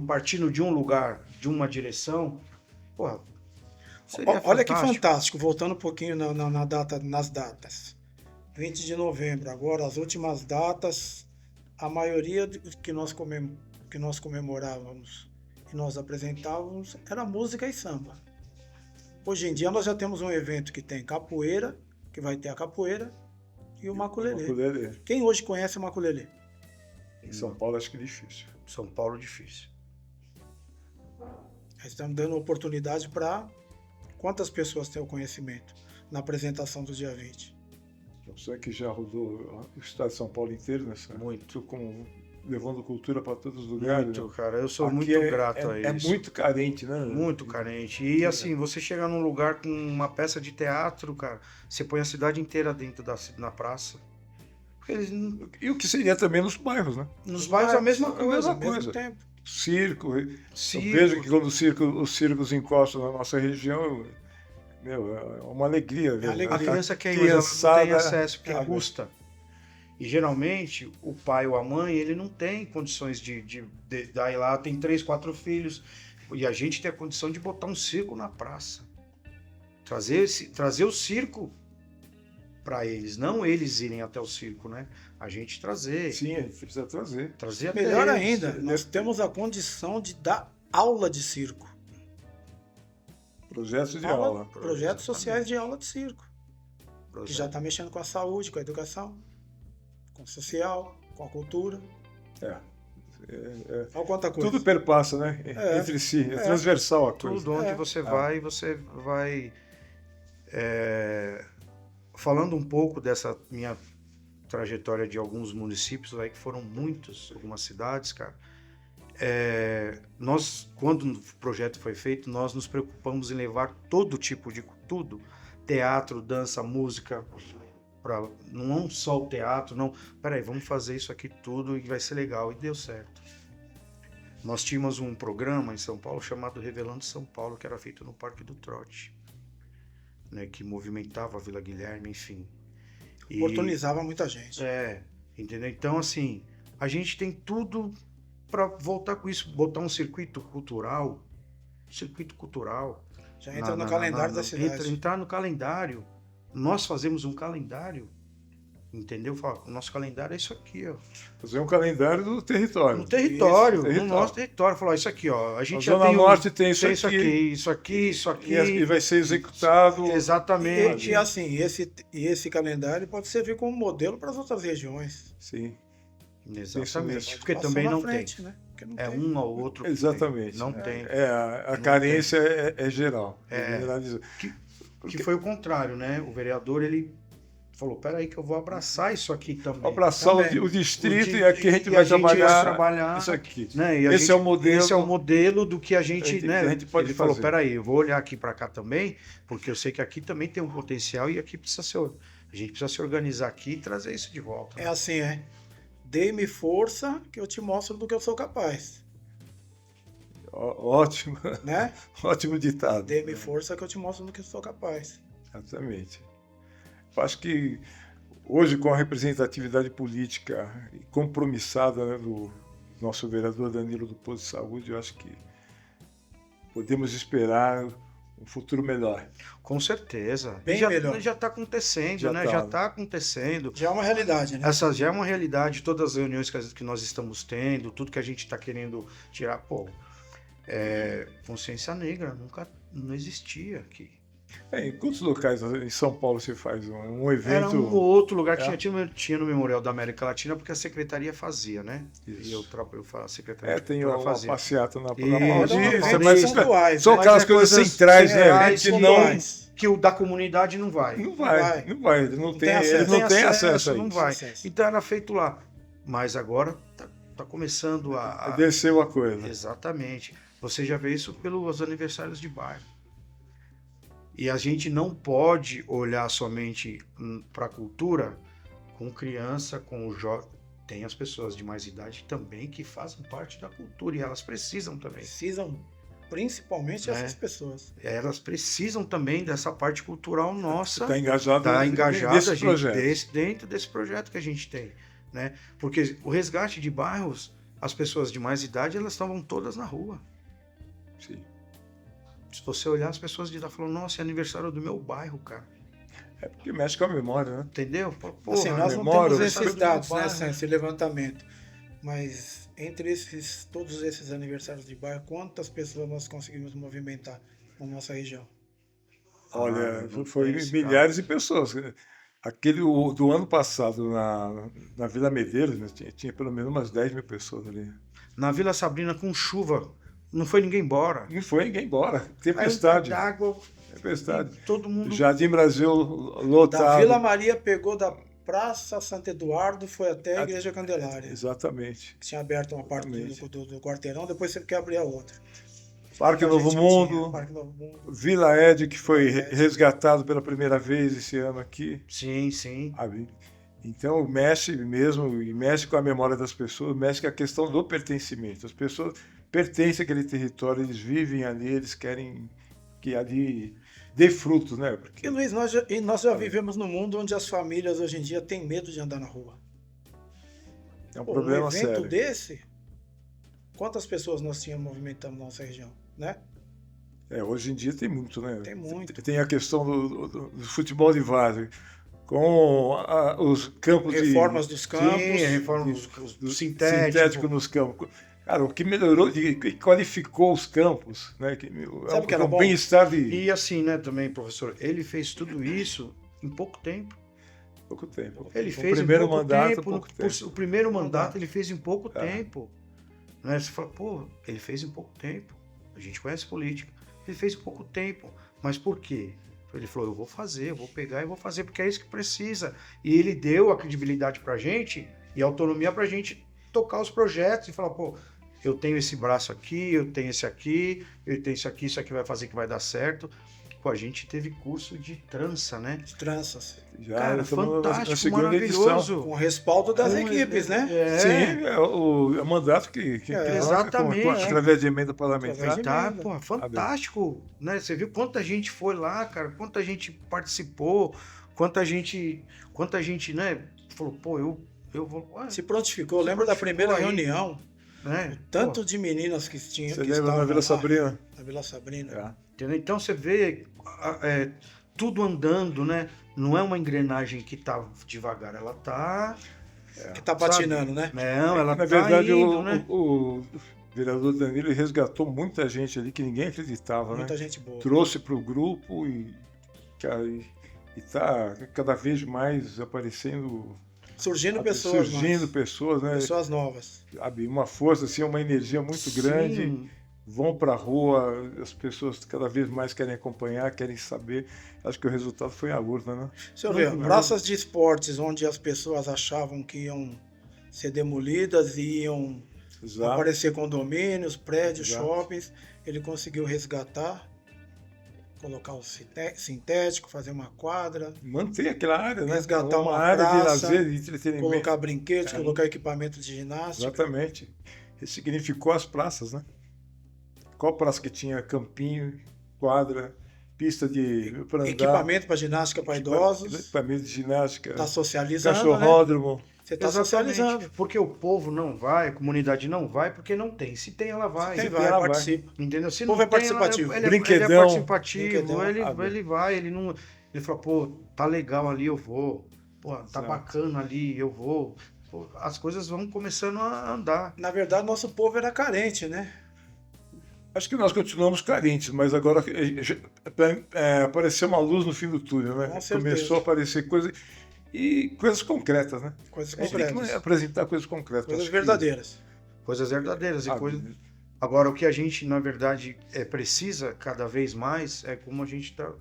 partindo de um lugar, de uma direção, porra, seria Olha que fantástico. fantástico, voltando um pouquinho nas datas. 20 de novembro, agora as últimas datas, a maioria que nós comemorávamos e nós apresentávamos era música e samba. Hoje em dia nós já temos um evento que tem capoeira, que vai ter a capoeira e o maculelê. Maculelê. Quem hoje conhece o maculelê? Em São Paulo acho que é difícil. São Paulo difícil. Nós estamos dando oportunidade para quantas pessoas têm o conhecimento na apresentação do dia 20? Você que já rodou o estado de São Paulo inteiro nessa. Muito. Levando cultura para todos os lugares. Muito, né? cara. Eu sou Aqui muito grato a isso. É muito carente, né? Muito carente. E assim, você chega num lugar com uma peça de teatro, cara, você põe a cidade inteira dentro na praça. Porque eles, E o que seria também nos bairros, né? nos bairros é a mesma coisa. Ao mesmo tempo. circo. Eu Circo. vejo que quando os circos encostam na nossa região, meu, é uma alegria. Ver. alegria. A criança quer ir, mas ela não tem Criançada- acesso, porque Ah, custa. E geralmente o pai ou a mãe, ele não tem condições daí lá, tem 3, 4 filhos. E a gente tem a condição de botar um circo na praça. Trazer o circo para eles, não eles irem até o circo, né? A gente trazer. Sim, a gente precisa trazer. Trazer até Melhor eles. ainda, nós temos a condição de dar aula de circo. Projetos de aula. Projetos sociais de aula de circo. Que Projeto. já está mexendo com a saúde, com a educação, com o social, com a cultura. É. Olha quanta coisa. Tudo perpassa, né? É. Entre si. É É. transversal a coisa. Tudo onde É. você vai. Falando um pouco dessa minha trajetória de alguns municípios aí, que foram muitos, algumas cidades, cara. Nós, quando o projeto foi feito, nós nos preocupamos em levar todo tipo de tudo, teatro, dança, música, não só o teatro, não. Peraí, vamos fazer isso aqui tudo e vai ser legal, e deu certo. Nós tínhamos um programa em São Paulo chamado Revelando São Paulo, que era feito no Parque do Trote, né, que movimentava a Vila Guilherme, enfim. Oportunizava muita gente. Entendeu? Então, assim, a gente tem tudo para voltar com isso, botar um circuito cultural. Já entra no calendário da cidade. Entrar no calendário. Nós fazemos um calendário, entendeu? Fala, o nosso calendário é isso aqui, ó. Fazer um calendário do território. No território, Isso, no nosso território. Falar, isso aqui, ó. A A gente já Zona tem Norte tem isso isso aqui. aqui, isso aqui, isso aqui. E vai ser executado. Exatamente. E assim, esse calendário pode servir como modelo para as outras regiões. Sim, Exatamente. Isso Porque Passou também na não frente, tem. né? Porque não É tem. um ou outro. que exatamente. Não tem. A Não carência é geral. É. Generalizou. Que foi o contrário, né? O vereador, ele falou, peraí que eu vou abraçar isso aqui também. Abraçar Também. o distrito O di- e aqui a gente e vai a gente vai trabalhar trabalhar, isso aqui. Né? E Esse é o modelo. Esse é o modelo do que a gente, né? a gente pode ele falou, fazer. peraí, eu vou olhar aqui para cá também, porque eu sei que aqui também tem um potencial e aqui precisa ser, a gente precisa se organizar aqui e trazer isso de volta. É assim, Dê-me força que eu te mostro do que eu sou capaz. Ótimo, Né? ótimo ditado. Dê-me força que eu te mostro do que eu sou capaz. Exatamente. Eu acho que hoje, com a representatividade política compromissada, né, do nosso vereador Danilo do Posto de Saúde, eu acho que podemos esperar um futuro melhor. Com certeza. Bem já, melhor. Já está acontecendo, Já né? tá. Já está acontecendo. Já é uma realidade, né? Essa já é uma realidade, todas as reuniões que nós estamos tendo, tudo que a gente está querendo tirar, consciência negra não existia aqui. Em quantos locais em São Paulo se faz um evento? Era um ou outro lugar É. que tinha no Memorial da América Latina, porque a secretaria fazia, né? Isso. E eu a secretaria de Tem cultura uma fazia. passeata na Isso. Paulista, Não, mas são pontuais, são né? aquelas Mas é coisas coisas centrais, né? centrais, Que pontuais. Que o da comunidade não vai. não vai, ele não tem acesso a não isso. vai. Acesso. Então era feito lá. Mas agora tá começando a Desceu a coisa. Exatamente. Você já vê isso pelos aniversários de bairro. E a gente não pode olhar somente para a cultura com criança, com o jovem. Tem as pessoas de mais idade também que fazem parte da cultura e elas precisam também. Precisam, principalmente essas pessoas. Elas precisam também dessa parte cultural nossa. Está engajado, Tá engajada nesse a gente, projeto. dentro desse projeto que a gente tem, né? Porque o resgate de bairros, as pessoas de mais idade, elas estavam todas na rua. Sim. Se você olhar, as pessoas de idade falam, nossa, é aniversário do meu bairro, cara. É porque mexe com a memória, né? Entendeu? Porra, Assim, nós não memória, temos sabe esses do dados, bairro. né, esse levantamento. Mas entre todos esses aniversários de bairro, quantas pessoas nós conseguimos movimentar na nossa região? Olha, não foi tem esse milhares de pessoas. Aquele do ano passado na Vila Medeiros, né, tinha pelo menos umas 10 mil pessoas ali. Na Vila Sabrina, com chuva, não foi ninguém embora. Não foi ninguém embora. Aí, Tempestade. d'água, Tempestade. todo mundo... Jardim Brasil Da lotado. Vila Maria pegou da Praça Santo Eduardo, foi até a Igreja Candelária. Exatamente. Tinha aberto uma parte Exatamente. do quarteirão, depois teve que abrir a outra. Parque A Novo gente Mundo, tinha Parque Novo Mundo. Vila Ed, que foi resgatado pela primeira vez esse ano aqui. Sim, sim. Sabe? Então mexe mesmo, e mexe com a memória das pessoas, mexe com a questão do pertencimento. As pessoas pertencem àquele território, eles vivem ali, eles querem que ali dê frutos, né? Porque, E Luiz, nós já vivemos num mundo onde as famílias hoje em dia têm medo de andar na rua. é um Pô, problema um evento sério. desse, quantas pessoas nós tínhamos movimentando na nossa região, né? Hoje em dia tem muito, né? Tem muito. Tem a questão do futebol de várzea, com os campos Reformas dos campos. Sim, reforma do sintético. nos campos. Cara, o que melhorou, que qualificou os campos, né? Sabe o que era bom? bem-estar de E assim, né, também, professor, ele fez tudo isso em pouco tempo. pouco tempo. Ele O fez primeiro em pouco mandato, tempo. pouco tempo. O primeiro mandato ele fez em pouco É. tempo. Né? Você fala, pô, ele fez em pouco tempo. A gente conhece política. Ele fez em pouco tempo. Mas por quê? Ele falou, eu vou fazer, eu vou pegar e vou fazer, porque é isso que precisa. E ele deu a credibilidade pra gente e a autonomia pra gente tocar os projetos e falar, pô, eu tenho esse braço aqui, eu tenho esse aqui, eu tenho isso aqui vai fazer que vai dar certo. Pô, a gente teve curso de trança, né? De tranças. Já Cara, estamos na fantástico, segunda edição. maravilhoso. Com o respaldo das Com- equipes, né? É. Sim, é o mandato que exatamente. através de emenda parlamentar. Através de- Tá, emenda. pô, fantástico, né? Você viu quanta gente foi lá, cara, quanta gente participou, quanta gente, né, falou, pô, eu vou, ué, Se prontificou. Eu Se lembro da prontificou primeira aí. reunião, né? tanto de meninas que tinham. Você que lembra estavam na Vila lá, Sabrina? Na Vila Sabrina. Entendeu? Então você vê tudo andando, né? Não é uma engrenagem que tá devagar, ela tá, Que tá patinando, né? não, ela Na tá verdade, indo, né? o vereador Danilo resgatou muita gente ali que ninguém acreditava, Muita né? gente boa. Trouxe para o grupo e está cada vez mais aparecendo, Surgindo pessoas, surgindo mais. pessoas, né? Pessoas novas. Sabe, uma força, assim, uma energia muito grande. Sim. Vão para a rua, as pessoas cada vez mais querem acompanhar, querem saber. Acho que o resultado foi a urna, né? Deixa eu ver, praças de esportes onde as pessoas achavam que iam ser demolidas e iam Exato. aparecer condomínios, prédios, Exato. shoppings, ele conseguiu resgatar, colocar o sintético, fazer uma quadra, Manter aquela área, né? Resgatar uma área de praça, lazer, de entretenimento. colocar brinquedos, colocar equipamento de ginástica. Exatamente. Ressignificou as praças, né? Qual praça que tinha campinho, quadra, pista para andar, Equipamento para ginástica para idosos, equipamento de ginástica, está socializando, né? cachorródromo. Você está Exatamente, socializando. porque o povo não vai, a comunidade não vai, porque não tem. Se tem, ela vai. Quem tem, vai, ela vai. participa. Entendeu? Se O povo não é tem, ela- participativo. Ele é Brinquedão. participativo, Brinquedão. ele vai, ele não. Ele fala, pô, tá legal ali, eu vou. Pô, tá Exato. bacana ali, eu vou. Pô, as coisas vão começando a andar. Na verdade, nosso povo era carente, né? Acho que nós continuamos carentes, mas agora apareceu uma luz no fim do túnel, né? Com certeza. Começou a aparecer coisas concretas, né? Coisas A gente tem que concretas. apresentar coisas concretas. Coisas Acho que- verdadeiras. Coisas verdadeiras e Ah, coisas. Agora, o que a gente, na verdade, precisa cada vez mais é como a gente tá.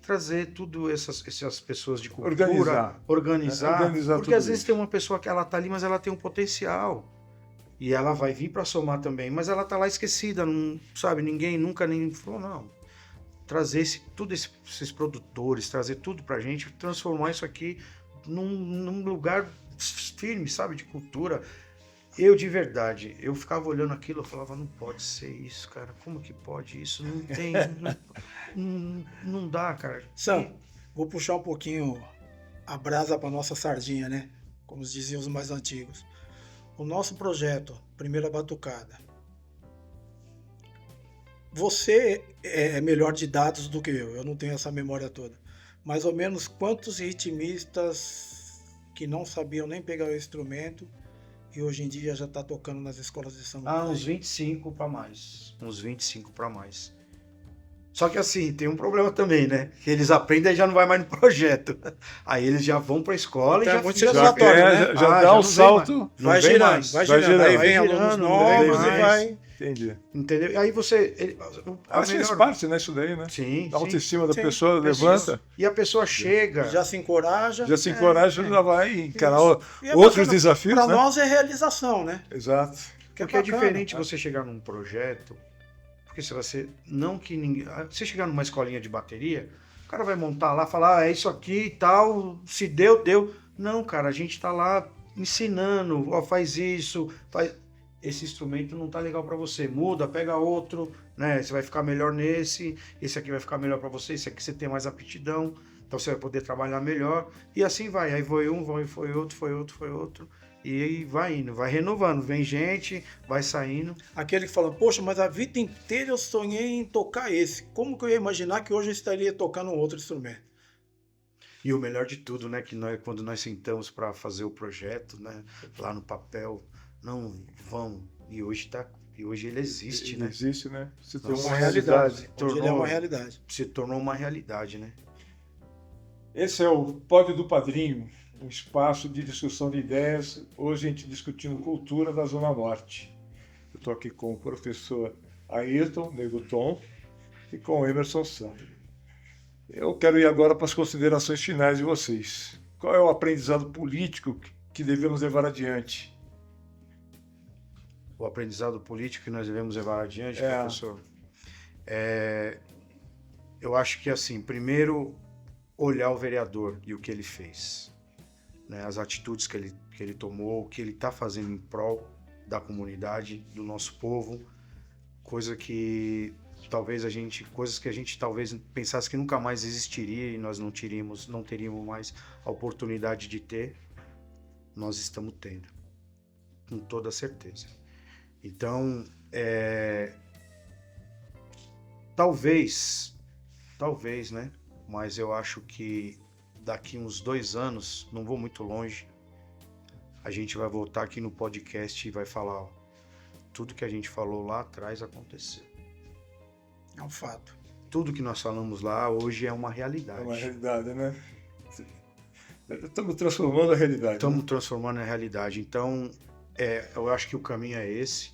Trazer tudo essas pessoas de cultura, Organizar. organizar, Organizar porque tudo às vezes isso. tem uma pessoa que ela tá ali, mas ela tem um potencial e ela vai vir para somar também, mas ela tá lá esquecida, não sabe, ninguém nunca nem falou não. Trazer esses produtores, trazer tudo pra gente, transformar isso aqui num lugar firme, sabe, de cultura. Eu, de verdade, eu ficava olhando aquilo, eu falava, não pode ser isso, cara, como que pode isso? Não tem, não dá, cara. Sam, vou puxar um pouquinho a brasa para nossa sardinha, né? Como diziam os mais antigos. O nosso projeto, Primeira Batucada. Você é melhor de dados do que eu não tenho essa memória toda. Mais ou menos quantos ritmistas que não sabiam nem pegar o instrumento e hoje em dia já está tocando nas escolas de samba? Ah, uns 25 para mais. Uns 25 para mais. Só que assim, tem um problema também, né? Que eles aprendem e já não vai mais no projeto. Aí eles já vão para a escola Então e é já muito já- satisfatório, né? já Ah, dá já um não vem salto. mais. Não Vai vem girando, mais. vai vai girando. Aí girando, vem vai alunos girando, novos não e vem vai... Entendi. Entendeu? Aí você. Acho que faz parte, né? Isso daí, né? Sim, A autoestima da Sim. pessoa Pessoa- levanta, E a pessoa chega. Já se encoraja. já se encoraja, já vai encarar E é outros bacana. desafios, Para né? nós é realização, né? Exato. Que Porque é bacana. diferente você chegar num projeto, porque se você não que ninguém, você chegar numa escolinha de bateria, o cara vai montar lá, falar, é isso aqui e tal, se deu, deu. Não, cara, a gente tá lá ensinando, ó, faz isso, faz. esse instrumento não tá legal para você, muda, pega outro, né? Você vai ficar melhor nesse, esse aqui vai ficar melhor para você, esse aqui você tem mais aptidão, então você vai poder trabalhar melhor, e assim vai. Aí foi um, foi outro, e aí vai indo, vai renovando, vem gente, vai saindo. Aquele que fala, poxa, mas a vida inteira eu sonhei em tocar esse. Como que eu ia imaginar que hoje eu estaria tocando um outro instrumento? E o melhor de tudo, né, que nós, quando nós sentamos para fazer o projeto, né, lá no papel, não vão, e hoje ele existe, Ele né? existe, né? Se Nossa, tornou uma realidade. realidade. Hoje ele é uma realidade. Se tornou uma realidade, né? Esse é o Pódio do Padrinho, um espaço de discussão de ideias. Hoje a gente discutindo cultura da Zona Norte. Eu estou aqui com o professor Ayrton Neguton e com o Emerson Santos. Eu quero ir agora para as considerações finais de vocês. Qual é o aprendizado político que devemos levar adiante? O aprendizado político que nós devemos levar adiante, É. professor, eu acho que, assim, primeiro, olhar o vereador e o que ele fez, né? As atitudes que ele tomou, o que ele está fazendo em prol da comunidade, do nosso povo, coisas que a gente talvez pensasse que nunca mais existiria e nós não teríamos mais a oportunidade de ter, nós estamos tendo, com toda certeza. Então, talvez, né? Mas eu acho que daqui uns 2 anos, não vou muito longe, a gente vai voltar aqui no podcast e vai falar, ó, tudo que a gente falou lá atrás aconteceu. É um fato. Tudo que nós falamos lá hoje é uma É realidade. uma realidade, né? Estamos transformando a realidade. Estamos transformando a realidade. Então, eu acho que o caminho é esse.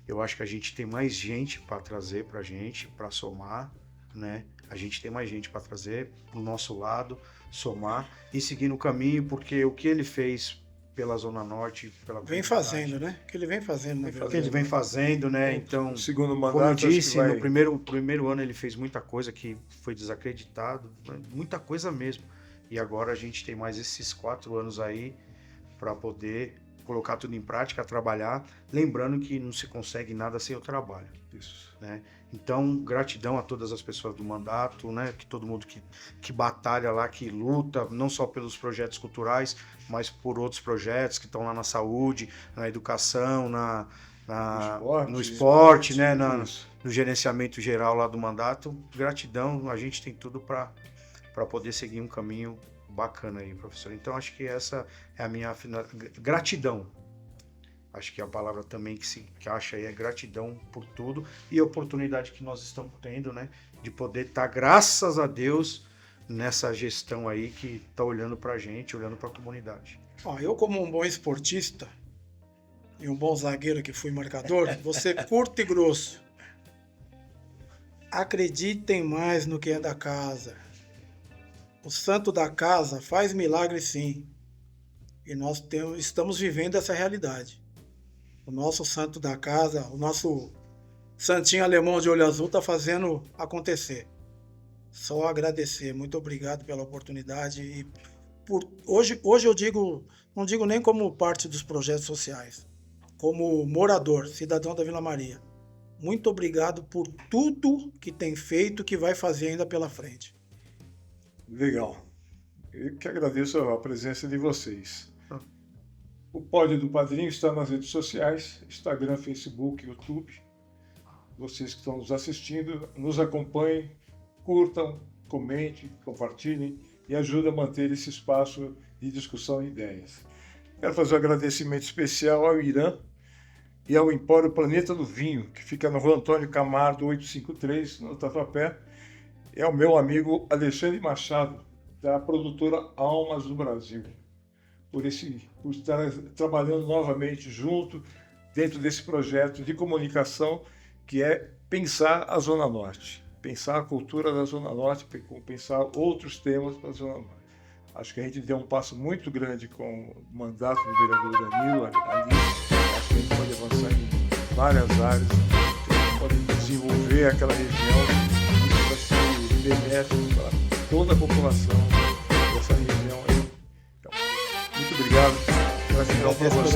Eu acho que a gente tem mais gente para trazer para a gente, para somar, né? A gente tem mais gente para trazer para o nosso lado, somar e seguir no caminho, porque o que ele fez pela Zona Norte, pela Vem fazendo, né? O que ele vem fazendo, na o que verdade. ele vem fazendo, né? Então, O segundo mandato, como eu acho que disse, vai- no primeiro ano ele fez muita coisa que foi desacreditado, muita coisa mesmo. E agora a gente tem mais esses 4 anos aí para poder colocar tudo em prática, trabalhar, lembrando que não se consegue nada sem o trabalho, Isso. né? Então, gratidão a todas as pessoas do mandato, né? Que todo mundo que batalha lá, que luta, não só pelos projetos culturais, mas por outros projetos que estão lá na saúde, na educação, no esporte, né? Isso. No gerenciamento geral lá do mandato. Gratidão, a gente tem tudo para poder seguir um caminho bacana aí, professor. Então, acho que essa é a minha gratidão. Acho que a palavra também que se encaixa aí é gratidão por tudo e a oportunidade que nós estamos tendo, né? De poder estar, graças a Deus, nessa gestão aí que está olhando para a gente, olhando para a comunidade. Ó, eu como um bom esportista e um bom zagueiro que fui marcador, vou ser curto e grosso. Acreditem mais no que é da casa. O santo da casa faz milagre sim. E nós estamos vivendo essa realidade. O nosso santo da casa, o nosso santinho alemão de olho azul está fazendo acontecer. Só agradecer. Muito obrigado pela oportunidade. E hoje eu digo, não digo nem como parte dos projetos sociais, como morador, cidadão da Vila Maria. Muito obrigado por tudo que tem feito, que vai fazer ainda pela frente. Legal. Eu que agradeço a presença de vocês. O Pódio do Padrinho está nas redes sociais, Instagram, Facebook, YouTube. Vocês que estão nos assistindo, nos acompanhem, curtam, comentem, compartilhem e ajudem a manter esse espaço de discussão de ideias. Quero fazer um agradecimento especial ao Irã e ao Empório Planeta do Vinho, que fica na Rua Antônio Camargo, 853, no Tatuapé. É ao meu amigo Alexandre Machado, da produtora Almas do Brasil, por estar trabalhando novamente junto dentro desse projeto de comunicação que é pensar a Zona Norte, pensar a cultura da Zona Norte, pensar outros temas para a Zona Norte. Acho que a gente deu um passo muito grande com o mandato do vereador Danilo ali. Acho que a gente pode avançar em várias áreas, pode desenvolver aquela região, isso vai ser benéfico para toda a população dessa região aí. Então, muito obrigado. Gratidão para vocês.